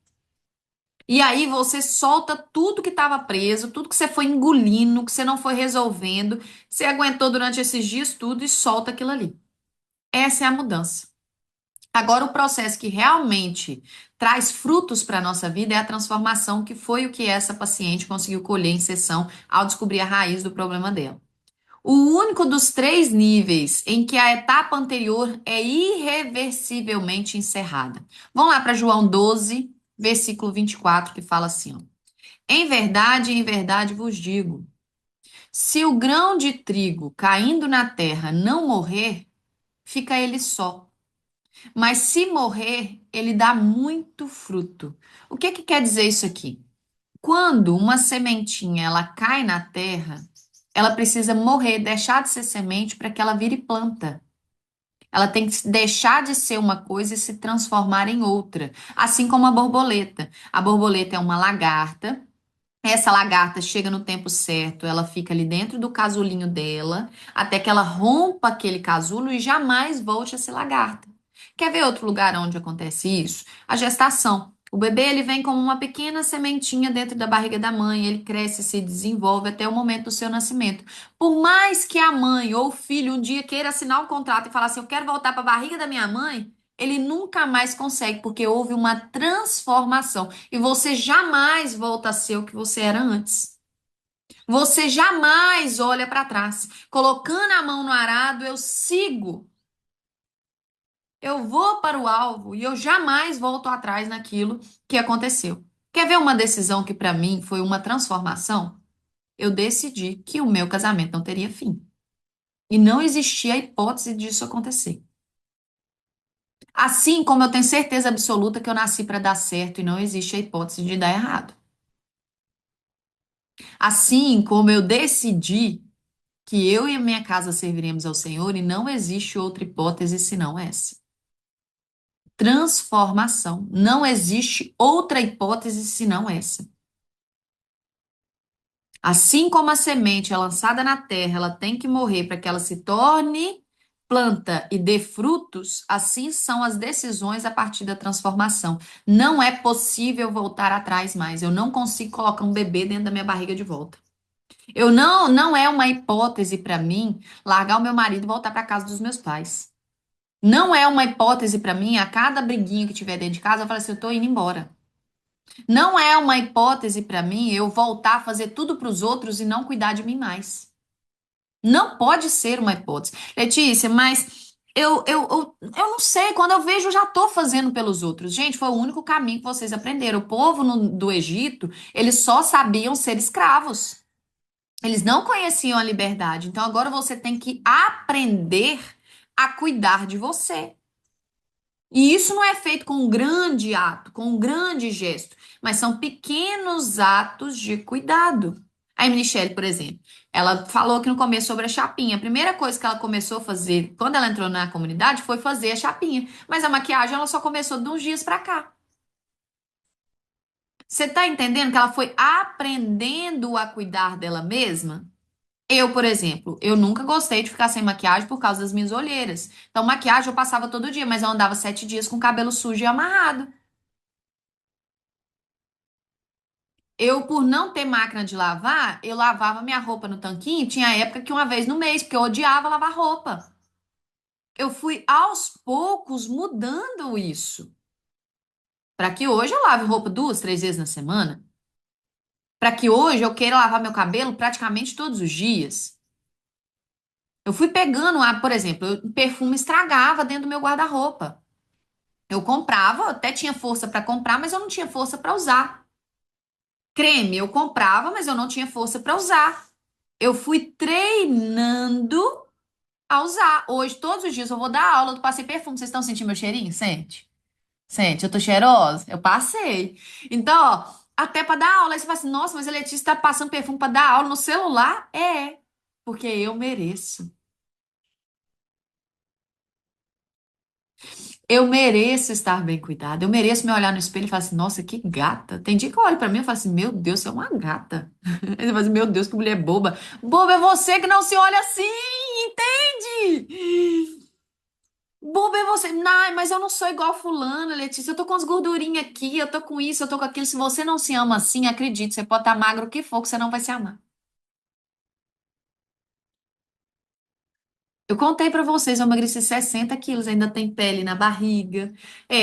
E aí você solta tudo que estava preso, tudo que você foi engolindo, que você não foi resolvendo, você aguentou durante esses dias tudo e solta aquilo ali. Essa é a mudança. Agora, o processo que realmente traz frutos para a nossa vida é a transformação, que foi o que essa paciente conseguiu colher em sessão ao descobrir a raiz do problema dela. O único dos 3 níveis em que a etapa anterior é irreversivelmente encerrada. Vamos lá para João 12, versículo 24, que fala assim, ó. Em verdade vos digo, se o grão de trigo caindo na terra não morrer, fica ele só. Mas se morrer, ele dá muito fruto. O que que quer dizer isso aqui? Quando uma sementinha ela cai na terra, ela precisa morrer, deixar de ser semente para que ela vire planta. Ela tem que deixar de ser uma coisa e se transformar em outra. Assim como a borboleta. A borboleta é uma lagarta. Essa lagarta chega no tempo certo, ela fica ali dentro do casulinho dela, até que ela rompa aquele casulo e jamais volte a ser lagarta. Quer ver outro lugar onde acontece isso? A gestação. O bebê, ele vem como uma pequena sementinha dentro da barriga da mãe, ele cresce, se desenvolve até o momento do seu nascimento. Por mais que a mãe ou o filho um dia queira assinar um contrato e falar assim, eu quero voltar para a barriga da minha mãe, ele nunca mais consegue, porque houve uma transformação. E você jamais volta a ser o que você era antes. Você jamais olha para trás. Colocando a mão no arado, eu sigo. Eu vou para o alvo e eu jamais volto atrás naquilo que aconteceu. Quer ver uma decisão que para mim foi uma transformação? Eu decidi que o meu casamento não teria fim. E não existia a hipótese disso acontecer. Assim como eu tenho certeza absoluta que eu nasci para dar certo e não existe a hipótese de dar errado. Assim como eu decidi que eu e a minha casa serviremos ao Senhor e não existe outra hipótese senão essa. Transformação. Não existe outra hipótese senão essa. Assim como a semente é lançada na terra, ela tem que morrer para que ela se torne planta e dê frutos, assim são as decisões a partir da transformação. Não é possível voltar atrás mais. Eu não consigo colocar um bebê dentro da minha barriga de volta. Não é uma hipótese para mim largar o meu marido e voltar para casa dos meus pais. Não é uma hipótese para mim, a cada briguinha que tiver dentro de casa, eu falo assim, eu tô indo embora. Não é uma hipótese para mim eu voltar a fazer tudo para os outros e não cuidar de mim mais. Não pode ser uma hipótese. Letícia, mas eu não sei, quando eu vejo, eu já estou fazendo pelos outros. Gente, foi o único caminho que vocês aprenderam. O povo do Egito, eles só sabiam ser escravos. Eles não conheciam a liberdade. Então agora você tem que aprender a cuidar de você. E isso não é feito com um grande ato, com um grande gesto, mas são pequenos atos de cuidado. A Michelle, por exemplo, ela falou aqui no começo sobre a chapinha. A primeira coisa que ela começou a fazer quando ela entrou na comunidade foi fazer a chapinha. Mas a maquiagem ela só começou de uns dias pra cá. Você tá entendendo que ela foi aprendendo a cuidar dela mesma? Eu, por exemplo, eu nunca gostei de ficar sem maquiagem por causa das minhas olheiras. Então, maquiagem eu passava todo dia, mas eu andava 7 dias com o cabelo sujo e amarrado. Eu, por não ter máquina de lavar, eu lavava minha roupa no tanquinho. Tinha época que uma vez no mês, porque eu odiava lavar roupa. Eu fui aos poucos mudando isso. Para que hoje eu lave roupa 2, 3 vezes na semana. Para que hoje eu queira lavar meu cabelo praticamente todos os dias. Eu fui pegando, por exemplo, o perfume estragava dentro do meu guarda-roupa. Eu comprava, até tinha força para comprar, mas eu não tinha força para usar. Creme, eu comprava, mas eu não tinha força para usar. Eu fui treinando a usar. Hoje, todos os dias, eu vou dar aula, eu passei perfume. Vocês estão sentindo meu cheirinho? Sente? Sente? Eu tô cheirosa? Eu passei. Então, ó, até para dar aula, aí você fala assim, nossa, mas a Letícia tá passando perfume para dar aula no celular? É, porque eu mereço. Eu mereço estar bem cuidada. Eu mereço me olhar no espelho e falar assim, nossa, que gata. Tem dia que eu olho pra mim e falo assim, meu Deus, você é uma gata. Aí você fala assim, meu Deus, que mulher boba. Boba é você que não se olha assim, entende? Boba é você. Não, mas eu não sou igual fulana, Letícia. Eu tô com as gordurinhas aqui, eu tô com isso, eu tô com aquilo. Se você não se ama assim, acredite, você pode estar magro o que for, que você não vai se amar. Eu contei pra vocês, eu emagreci 60 quilos, ainda tem pele na barriga,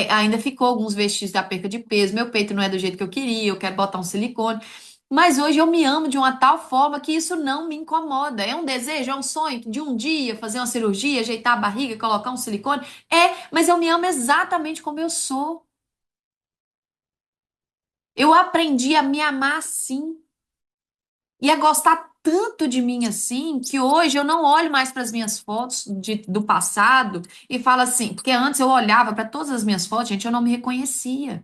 ainda ficou alguns vestígios da perca de peso. Meu peito não é do jeito que eu queria, eu quero botar um silicone. Mas hoje eu me amo de uma tal forma que isso não me incomoda. É um desejo, é um sonho de um dia fazer uma cirurgia, ajeitar a barriga, colocar um silicone. Mas eu me amo exatamente como eu sou. Eu aprendi a me amar assim. E a gostar tanto de mim assim que hoje eu não olho mais para as minhas fotos do passado e falo assim, porque antes eu olhava para todas as minhas fotos, gente, eu não me reconhecia.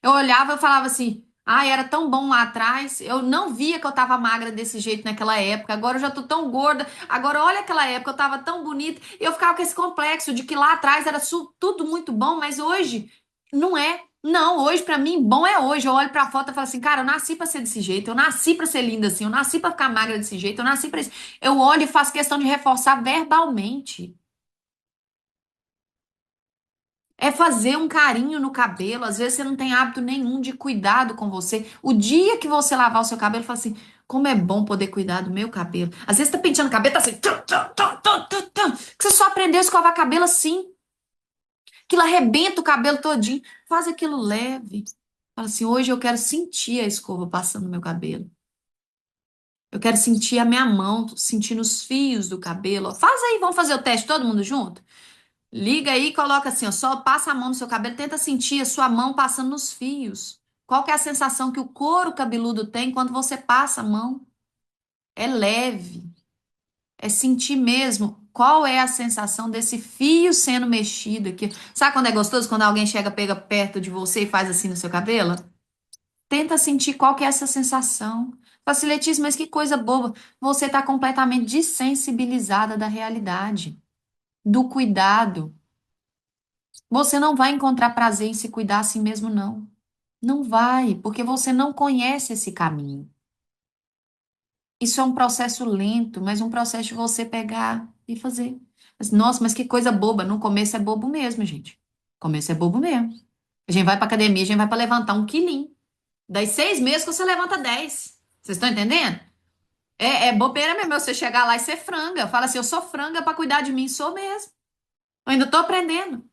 Eu olhava e falava assim, ai, era tão bom lá atrás, eu não via que eu tava magra desse jeito naquela época, agora eu já tô tão gorda, agora olha aquela época, eu tava tão bonita, e eu ficava com esse complexo de que lá atrás era tudo muito bom, mas hoje não é. Não, hoje pra mim bom é hoje. Eu olho pra foto e falo assim, cara, eu nasci pra ser desse jeito, eu nasci pra ser linda assim, eu nasci pra ficar magra desse jeito, eu nasci pra isso. Eu olho e faço questão de reforçar verbalmente. É fazer um carinho no cabelo. Às vezes você não tem hábito nenhum de cuidado com você. O dia que você lavar o seu cabelo, fala assim: como é bom poder cuidar do meu cabelo. Às vezes você tá penteando o cabelo, tá assim. Tum, tum, tum, tum, tum, tum, que você só aprendeu a escovar cabelo assim. Aquilo arrebenta o cabelo todinho. Faz aquilo leve. Fala assim: hoje eu quero sentir a escova passando no meu cabelo. Eu quero sentir a minha mão, sentindo os fios do cabelo. Ó. Faz aí, vamos fazer o teste todo mundo junto? Liga aí e coloca assim, ó, só passa a mão no seu cabelo, tenta sentir a sua mão passando nos fios. Qual que é a sensação que o couro cabeludo tem quando você passa a mão? É leve, é sentir mesmo qual é a sensação desse fio sendo mexido aqui. Sabe quando é gostoso? Quando alguém chega, pega perto de você e faz assim no seu cabelo? Tenta sentir qual que é essa sensação. Fala assim, Letícia, mas que coisa boba. Você está completamente desensibilizada da realidade, do cuidado. Você não vai encontrar prazer em se cuidar assim mesmo, não. Não vai, porque você não conhece esse caminho. Isso é um processo lento, mas um processo de você pegar e fazer. Nossa, mas que coisa boba. No começo é bobo mesmo, gente. No começo é bobo mesmo. A gente vai pra academia, a gente vai pra levantar 1 quilinho. Daí 6 meses que você levanta 10. Vocês estão entendendo? É bobeira mesmo você chegar lá e ser franga. Fala assim, eu sou franga pra cuidar de mim, sou mesmo. Eu ainda tô aprendendo.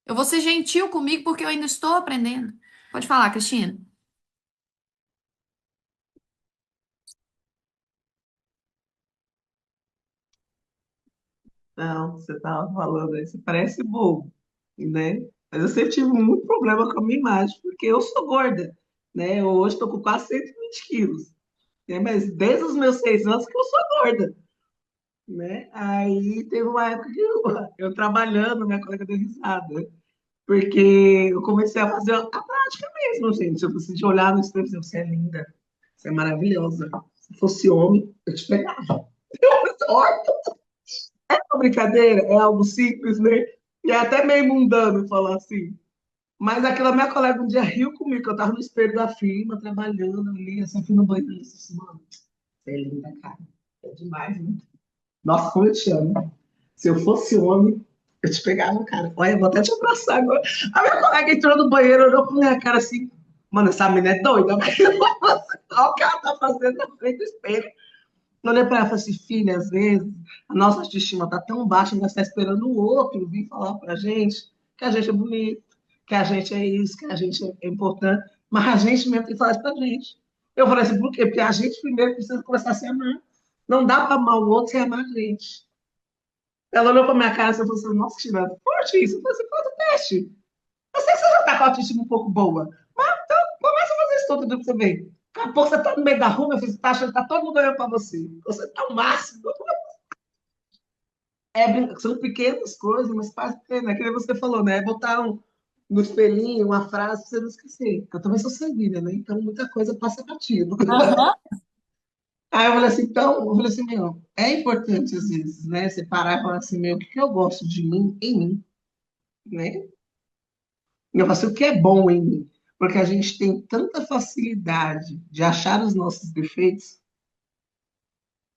Eu vou ser gentil comigo porque eu ainda estou aprendendo. Pode falar, Cristina. Não, você estava falando aí, você parece bobo, né? Mas eu sempre tive muito problema com a minha imagem, porque eu sou gorda, né? Eu hoje estou com quase 120 quilos, né? Mas desde os meus 6 anos que eu sou gorda, né? Aí teve uma época que eu trabalhando, minha colega deu risada, porque eu comecei a fazer a prática mesmo, gente. Eu preciso de olhar no espelho e dizer, você é linda, você é maravilhosa. Se fosse homem, eu te pegava. Uma brincadeira, é algo simples, né? E é até meio mundano falar assim. Mas aquela minha colega um dia riu comigo, que eu tava no espelho da firma, trabalhando ali, assim, fui no banheiro e disse assim, mano, você é linda, cara. É demais, né? Nossa, como eu te amo. Se eu fosse homem, eu te pegava, cara. Olha, eu vou até te abraçar agora. A minha colega entrou no banheiro, olhou pra minha cara assim, mano, essa menina é doida, mas olha o que ela tá fazendo na frente do espelho. Eu olhei para ela e falei assim, filha, às vezes a nossa autoestima está tão baixa, nós está esperando o outro vir falar para a gente que a gente é bonito, que a gente é isso, que a gente é importante, mas a gente mesmo tem que falar isso para a gente. Eu falei assim, por quê? Porque a gente primeiro precisa começar a se amar. Não dá para amar o outro sem amar a gente. Ela olhou para minha cara e falou assim, nossa, Tina, forte isso. Eu falei assim, faz o teste. Eu sei que você já está com a autoestima um pouco boa, mas então começa a fazer isso todo dia para você ver. Daqui a pouco você está no meio da rua, meu filho, você está achando que está todo mundo olhando para você. Você está o máximo. São pequenas coisas, mas faz pena. Que nem você falou, né? Botar no espelhinho uma frase para você não esquecer. Porque eu também sou sanguínea, né? Então muita coisa passa batido. Aham. Aí eu falei assim, então, eu falei assim, meu, é importante às vezes, né? Você parar e falar assim, meu, o que que eu gosto de mim em mim, né? E eu falo assim, o que é bom em mim? Porque a gente tem tanta facilidade de achar os nossos defeitos.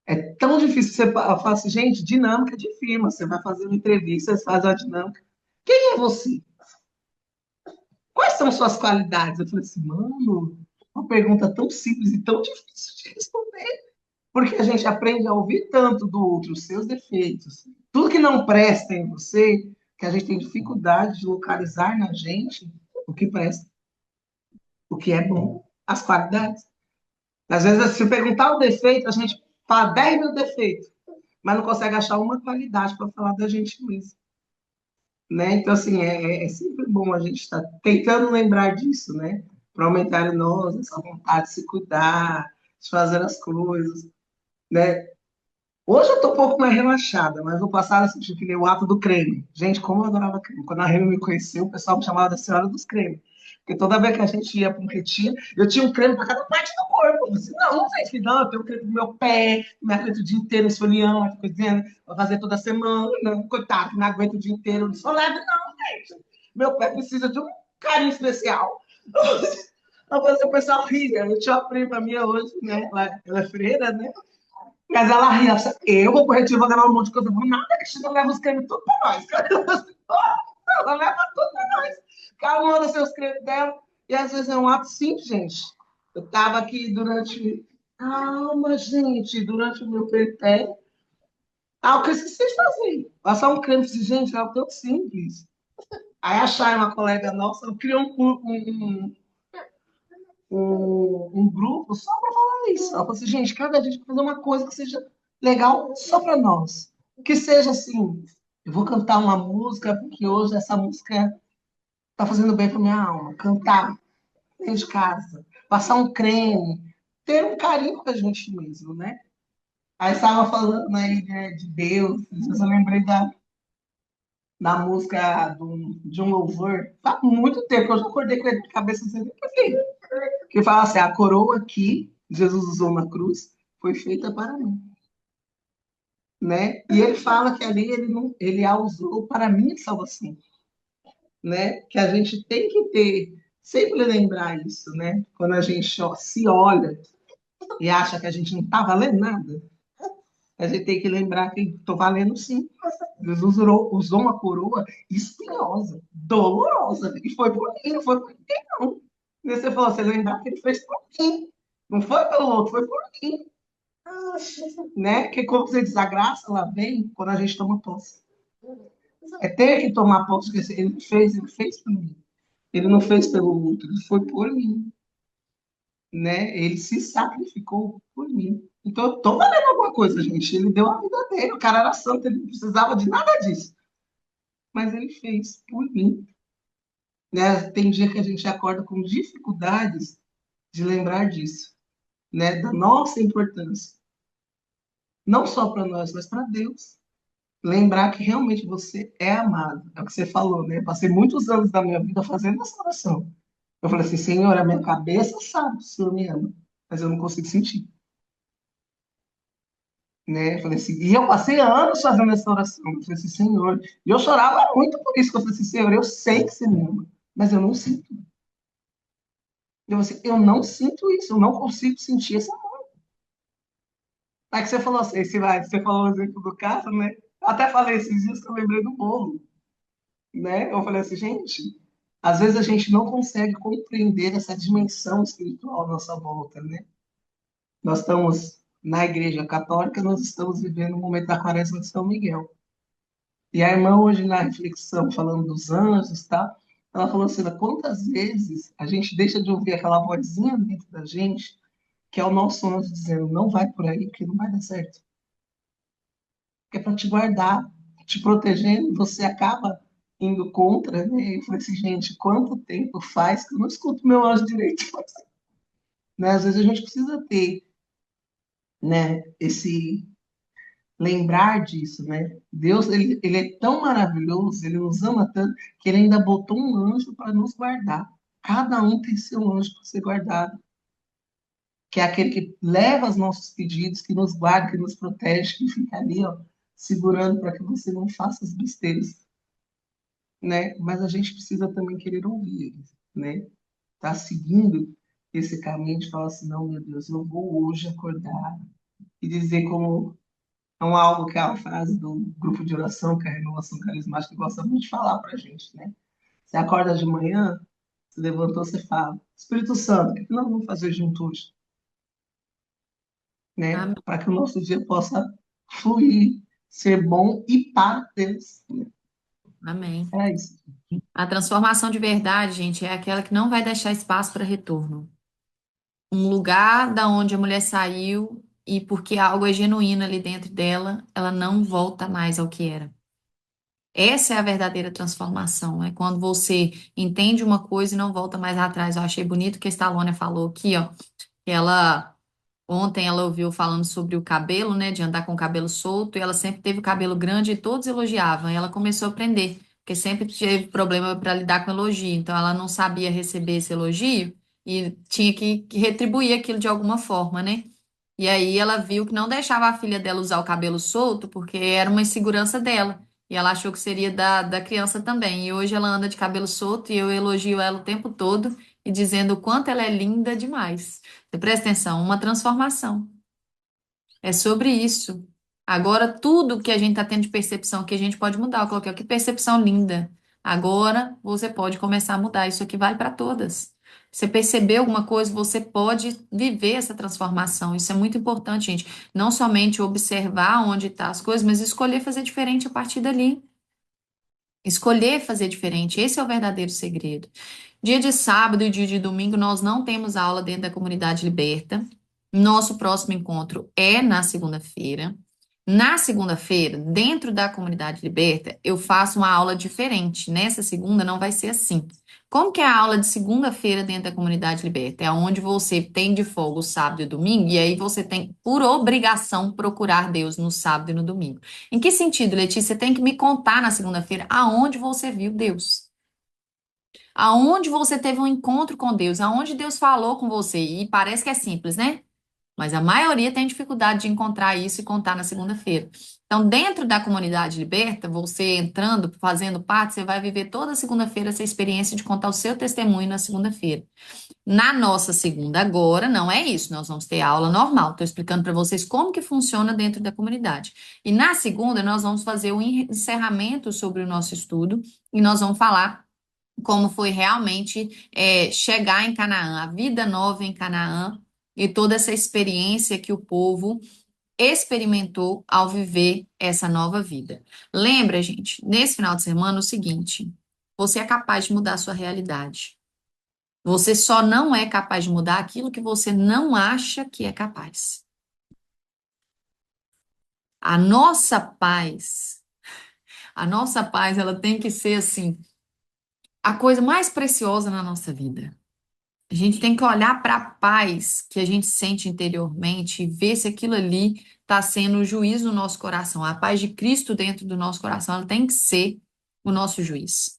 É tão difícil você falar assim, gente, dinâmica de firma. Você vai fazer uma entrevista, você faz uma dinâmica. Quem é você? Quais são suas qualidades? Eu falei assim, mano, uma pergunta tão simples e tão difícil de responder. Porque a gente aprende a ouvir tanto do outro os seus defeitos, tudo que não presta em você, que a gente tem dificuldade de localizar na gente o que presta, o que é bom, as qualidades. Às vezes, se perguntar o defeito, a gente fala 10 mil defeitos, mas não consegue achar uma qualidade para falar da gente mesmo. Né? Então, assim, é sempre bom a gente estar tentando lembrar disso, né? Para aumentar em nós essa vontade de se cuidar, de fazer as coisas, né? Hoje eu estou um pouco mais relaxada, mas no passado eu senti que nem o ato do creme. Gente, como eu adorava creme. Quando a Remy me conheceu, o pessoal me chamava da Senhora dos Cremes. Porque toda vez que a gente ia para um retiro, eu tinha um creme para cada parte do corpo. Eu disse, não, não sei se não, eu tenho um creme no meu pé, me aguento o dia inteiro esfoliando, coisinha, vou fazer toda semana. Coitado, não aguento o dia inteiro, não sou leve, não, gente. Meu pé precisa de um carinho especial. Eu falei assim, o pessoal ria. Eu tinha uma prima minha hoje, né? Ela é freira, né? Mas ela ria, eu vou pro retiro, vou levar um monte de coisa. Nada, que Cristina leva os cremes tudo pra nós. Ela leva tudo pra calmando os seus credos dela. E às vezes é um ato simples, gente. Eu estava aqui durante. Calma, gente, durante o meu pretérito. Ah, o que vocês fazem? Passar um creme, gente, é algo tão simples. Aí a Chay, uma colega nossa, criou um grupo só para falar isso. Ela falou assim, gente, cada dia a gente vai fazer uma coisa que seja legal só para nós. Que seja assim, eu vou cantar uma música, porque hoje essa música está fazendo bem para minha alma. Cantar dentro de casa, passar um creme, ter um carinho com a gente mesmo, né? Aí estava falando aí, né, de Deus, eu lembrei da música de um louvor, faz muito tempo que eu já acordei com ele de cabeça assim, por quê? Que fala assim, a coroa que Jesus usou na cruz foi feita para mim, né? E ele fala que ali ele, não, ele a usou para a minha salvação, né? Que a gente tem que ter, sempre lembrar isso, né? Quando a gente se olha e acha que a gente não está valendo nada, a gente tem que lembrar que estou valendo sim. Jesus usou uma coroa espinhosa, dolorosa, e foi por mim, não foi por ninguém, não. E você falou, você lembrar que ele fez por mim, não foi pelo outro, foi por mim. Né? Que como você diz, a graça, ela vem quando a gente toma posse. É ter que tomar posse, porque ele fez por mim. Ele não fez pelo outro, ele foi por mim. Né? Ele se sacrificou por mim. Então, eu tô valendo alguma coisa, gente. Ele deu a vida dele. O cara era santo, ele não precisava de nada disso. Mas ele fez por mim. Né? Tem dia que a gente acorda com dificuldades de lembrar disso, né? Da nossa importância. Não só para nós, mas para Deus. Lembrar que realmente você é amado. É o que você falou, né? Eu passei muitos anos da minha vida fazendo essa oração. Eu falei assim, Senhor, a minha cabeça sabe que o Senhor me ama, mas eu não consigo sentir. Né? Eu falei assim, e eu passei anos fazendo essa oração. Eu falei assim, Senhor, e eu chorava muito por isso, que eu falei assim, Senhor, eu sei que você me ama, mas eu não sinto. Eu, assim, eu não sinto isso, eu não consigo sentir esse amor. Aí que você falou assim, você falou o exemplo do carro, né? Eu até falei esses dias que eu lembrei do bolo, né? Eu falei assim, gente, às vezes a gente não consegue compreender essa dimensão espiritual à nossa volta, né? Nós estamos na Igreja Católica, nós estamos vivendo o momento da Quaresma de São Miguel. E a irmã hoje na reflexão, falando dos anjos, tá? Ela falou assim, quantas vezes a gente deixa de ouvir aquela vozinha dentro da gente, que é o nosso anjo dizendo, não vai por aí, porque não vai dar certo. Que é para te guardar, te protegendo, você acaba indo contra, né? Eu falei assim, gente, quanto tempo faz que eu não escuto meu anjo direito? Né? Às vezes a gente precisa ter, né, esse lembrar disso, né? Deus, ele é tão maravilhoso, ele nos ama tanto, que ele ainda botou um anjo para nos guardar. Cada um tem seu anjo para ser guardado, que é aquele que leva os nossos pedidos, que nos guarda, que nos protege, que fica ali, ó, segurando para que você não faça as besteiras, né? Mas a gente precisa também querer ouvir ele, né? Tá seguindo esse caminho de falar assim, não, meu Deus, eu vou hoje acordar e dizer como é algo que é a frase do grupo de oração, que é a renovação carismática, gosta muito de falar para a gente, né? Você acorda de manhã, você levantou, você fala, Espírito Santo, o que nós vamos fazer junto hoje? Né? Amém. Para que o nosso dia possa fluir, ser bom e para Deus. Amém. É isso. A transformação de verdade, gente, é aquela que não vai deixar espaço para retorno. Um lugar da onde a mulher saiu e porque algo é genuíno ali dentro dela, ela não volta mais ao que era. Essa é a verdadeira transformação, é quando você entende uma coisa e não volta mais atrás. Eu achei bonito que a Stallone falou aqui, ó, que ela ontem ela ouviu falando sobre o cabelo, né, de andar com o cabelo solto, e ela sempre teve o cabelo grande e todos elogiavam. E ela começou a aprender, porque sempre teve problema para lidar com elogio. Então ela não sabia receber esse elogio e tinha que retribuir aquilo de alguma forma, né? E aí ela viu que não deixava a filha dela usar o cabelo solto porque era uma insegurança dela. E ela achou que seria da criança também. E hoje ela anda de cabelo solto e eu elogio ela o tempo todo e dizendo o quanto ela é linda demais. Você presta atenção, uma transformação. É sobre isso. Agora, tudo que a gente está tendo de percepção que a gente pode mudar, eu coloquei aqui, percepção linda. Agora você pode começar a mudar. Isso aqui vale para todas. Você percebeu alguma coisa, você pode viver essa transformação. Isso é muito importante, gente. Não somente observar onde estão as coisas, mas escolher fazer diferente a partir dali. Escolher fazer diferente. Esse é o verdadeiro segredo. Dia de sábado e dia de domingo, nós não temos aula dentro da comunidade Liberta. Nosso próximo encontro é na segunda-feira. Na segunda-feira, dentro da comunidade Liberta, eu faço uma aula diferente. Nessa segunda não vai ser assim. Como que é a aula de segunda-feira dentro da comunidade Liberta? É onde você tem de folga o sábado e o domingo, e aí você tem, por obrigação, procurar Deus no sábado e no domingo. Em que sentido, Letícia? Você tem que me contar na segunda-feira aonde você viu Deus. Aonde você teve um encontro com Deus, aonde Deus falou com você. E parece que é simples, né? Mas a maioria tem dificuldade de encontrar isso e contar na segunda-feira. Então, dentro da comunidade Liberta, você entrando, fazendo parte, você vai viver toda segunda-feira essa experiência de contar o seu testemunho na segunda-feira. Na nossa segunda agora, não é isso, nós vamos ter aula normal. Estou explicando para vocês como que funciona dentro da comunidade. E na segunda, nós vamos fazer o encerramento sobre o nosso estudo e nós vamos falar como foi realmente chegar em Canaã, a vida nova em Canaã e toda essa experiência que o povo experimentou ao viver essa nova vida. Lembra, gente, nesse final de semana, o seguinte: você é capaz de mudar a sua realidade. Você só não é capaz de mudar aquilo que você não acha que é capaz. A nossa paz, a nossa paz, ela tem que ser assim, a coisa mais preciosa na nossa vida. A gente tem que olhar para a paz que a gente sente interiormente e ver se aquilo ali está sendo o juiz do nosso coração. A paz de Cristo dentro do nosso coração, ela tem que ser o nosso juiz.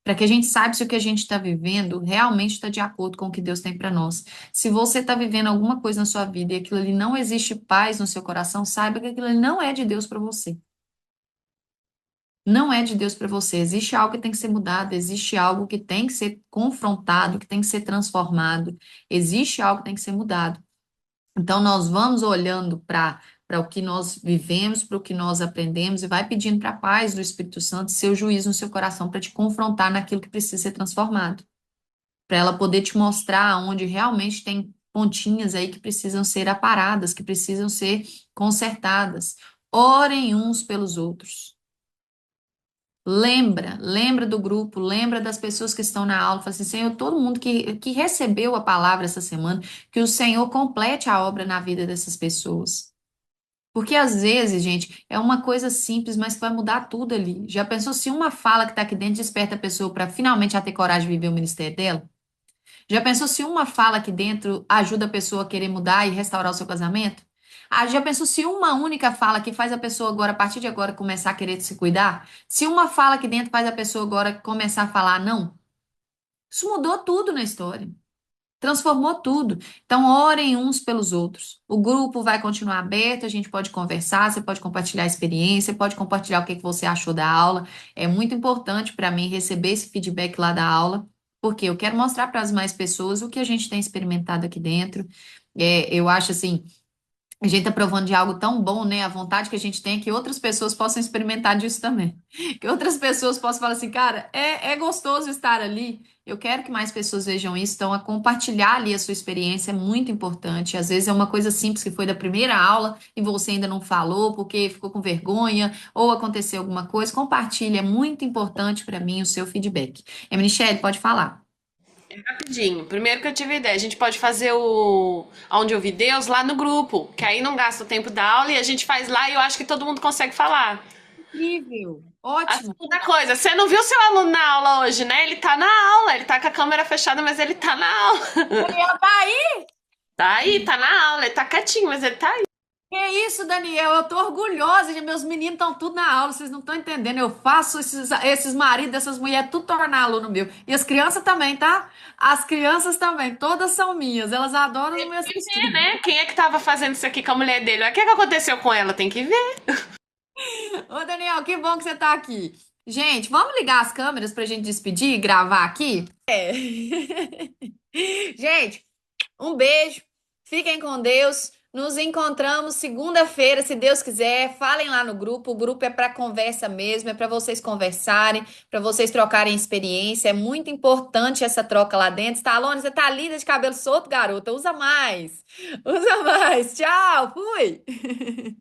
Para que a gente saiba se o que a gente está vivendo realmente está de acordo com o que Deus tem para nós. Se você está vivendo alguma coisa na sua vida e aquilo ali não existe paz no seu coração, saiba que aquilo ali não é de Deus para você. Não é de Deus para você. Existe algo que tem que ser mudado, existe algo que tem que ser confrontado, que tem que ser transformado, existe algo que tem que ser mudado. Então, nós vamos olhando para o que nós vivemos, para o que nós aprendemos, e vai pedindo para a paz do Espírito Santo, seu juízo no seu coração, para te confrontar naquilo que precisa ser transformado. Para ela poder te mostrar onde realmente tem pontinhas aí que precisam ser aparadas, que precisam ser consertadas. Orem uns pelos outros. Lembra do grupo, lembra das pessoas que estão na aula, fala assim, Senhor, todo mundo que recebeu a palavra essa semana, que o Senhor complete a obra na vida dessas pessoas. Porque às vezes, gente, é uma coisa simples, mas que vai mudar tudo ali. Já pensou se uma fala que está aqui dentro desperta a pessoa para finalmente ela ter coragem de viver o ministério dela? Já pensou se uma fala aqui dentro ajuda a pessoa a querer mudar e restaurar o seu casamento? Ah, já pensou se uma única fala que faz a pessoa agora, a partir de agora, começar a querer se cuidar? Se uma fala aqui dentro faz a pessoa agora começar a falar não? Isso mudou tudo na história. Transformou tudo. Então, orem uns pelos outros. O grupo vai continuar aberto, a gente pode conversar, você pode compartilhar a experiência, pode compartilhar o que que você achou da aula. É muito importante para mim receber esse feedback lá da aula, porque eu quero mostrar para as mais pessoas o que a gente tem experimentado aqui dentro. Eu acho assim. A gente está provando de algo tão bom, né? A vontade que a gente tem é que outras pessoas possam experimentar disso também. Que outras pessoas possam falar assim, cara, é gostoso estar ali. Eu quero que mais pessoas vejam isso. Então, a compartilhar ali a sua experiência é muito importante. Às vezes é uma coisa simples que foi da primeira aula e você ainda não falou porque ficou com vergonha ou aconteceu alguma coisa. Compartilhe, é muito importante para mim o seu feedback. Michelle, pode falar. Rapidinho. Primeiro que eu tive ideia, a gente pode fazer o Onde Eu Vi Deus lá no grupo, que aí não gasta o tempo da aula e a gente faz lá e eu acho que todo mundo consegue falar. Incrível! A Ótimo! segunda coisa, você não viu seu aluno na aula hoje, né? Ele tá na aula, ele tá com a câmera fechada, mas ele tá na aula. Daniel, tá aí? Tá aí, tá na aula, ele tá quietinho, mas ele tá aí. Que isso, Daniel? Eu tô orgulhosa de meus meninos estão tudo na aula, vocês não estão entendendo. Eu faço esses maridos dessas mulheres tudo tornar aluno meu. E as crianças também, tá? As crianças também, todas são minhas. Elas adoram me Tem assistir. né? Quem é que tava fazendo isso aqui com a mulher dele? O que é que aconteceu com ela? Tem que ver. Ô, Daniel, que bom que você tá aqui. Gente, vamos ligar as câmeras pra gente despedir e gravar aqui? Gente, um beijo. Fiquem com Deus. Nos encontramos segunda-feira, se Deus quiser. Falem lá no grupo. O grupo é para conversa mesmo, é para vocês conversarem, para vocês trocarem experiência. É muito importante essa troca lá dentro. Stallone, você tá linda de cabelo solto, garota. Usa mais. Usa mais. Tchau, fui.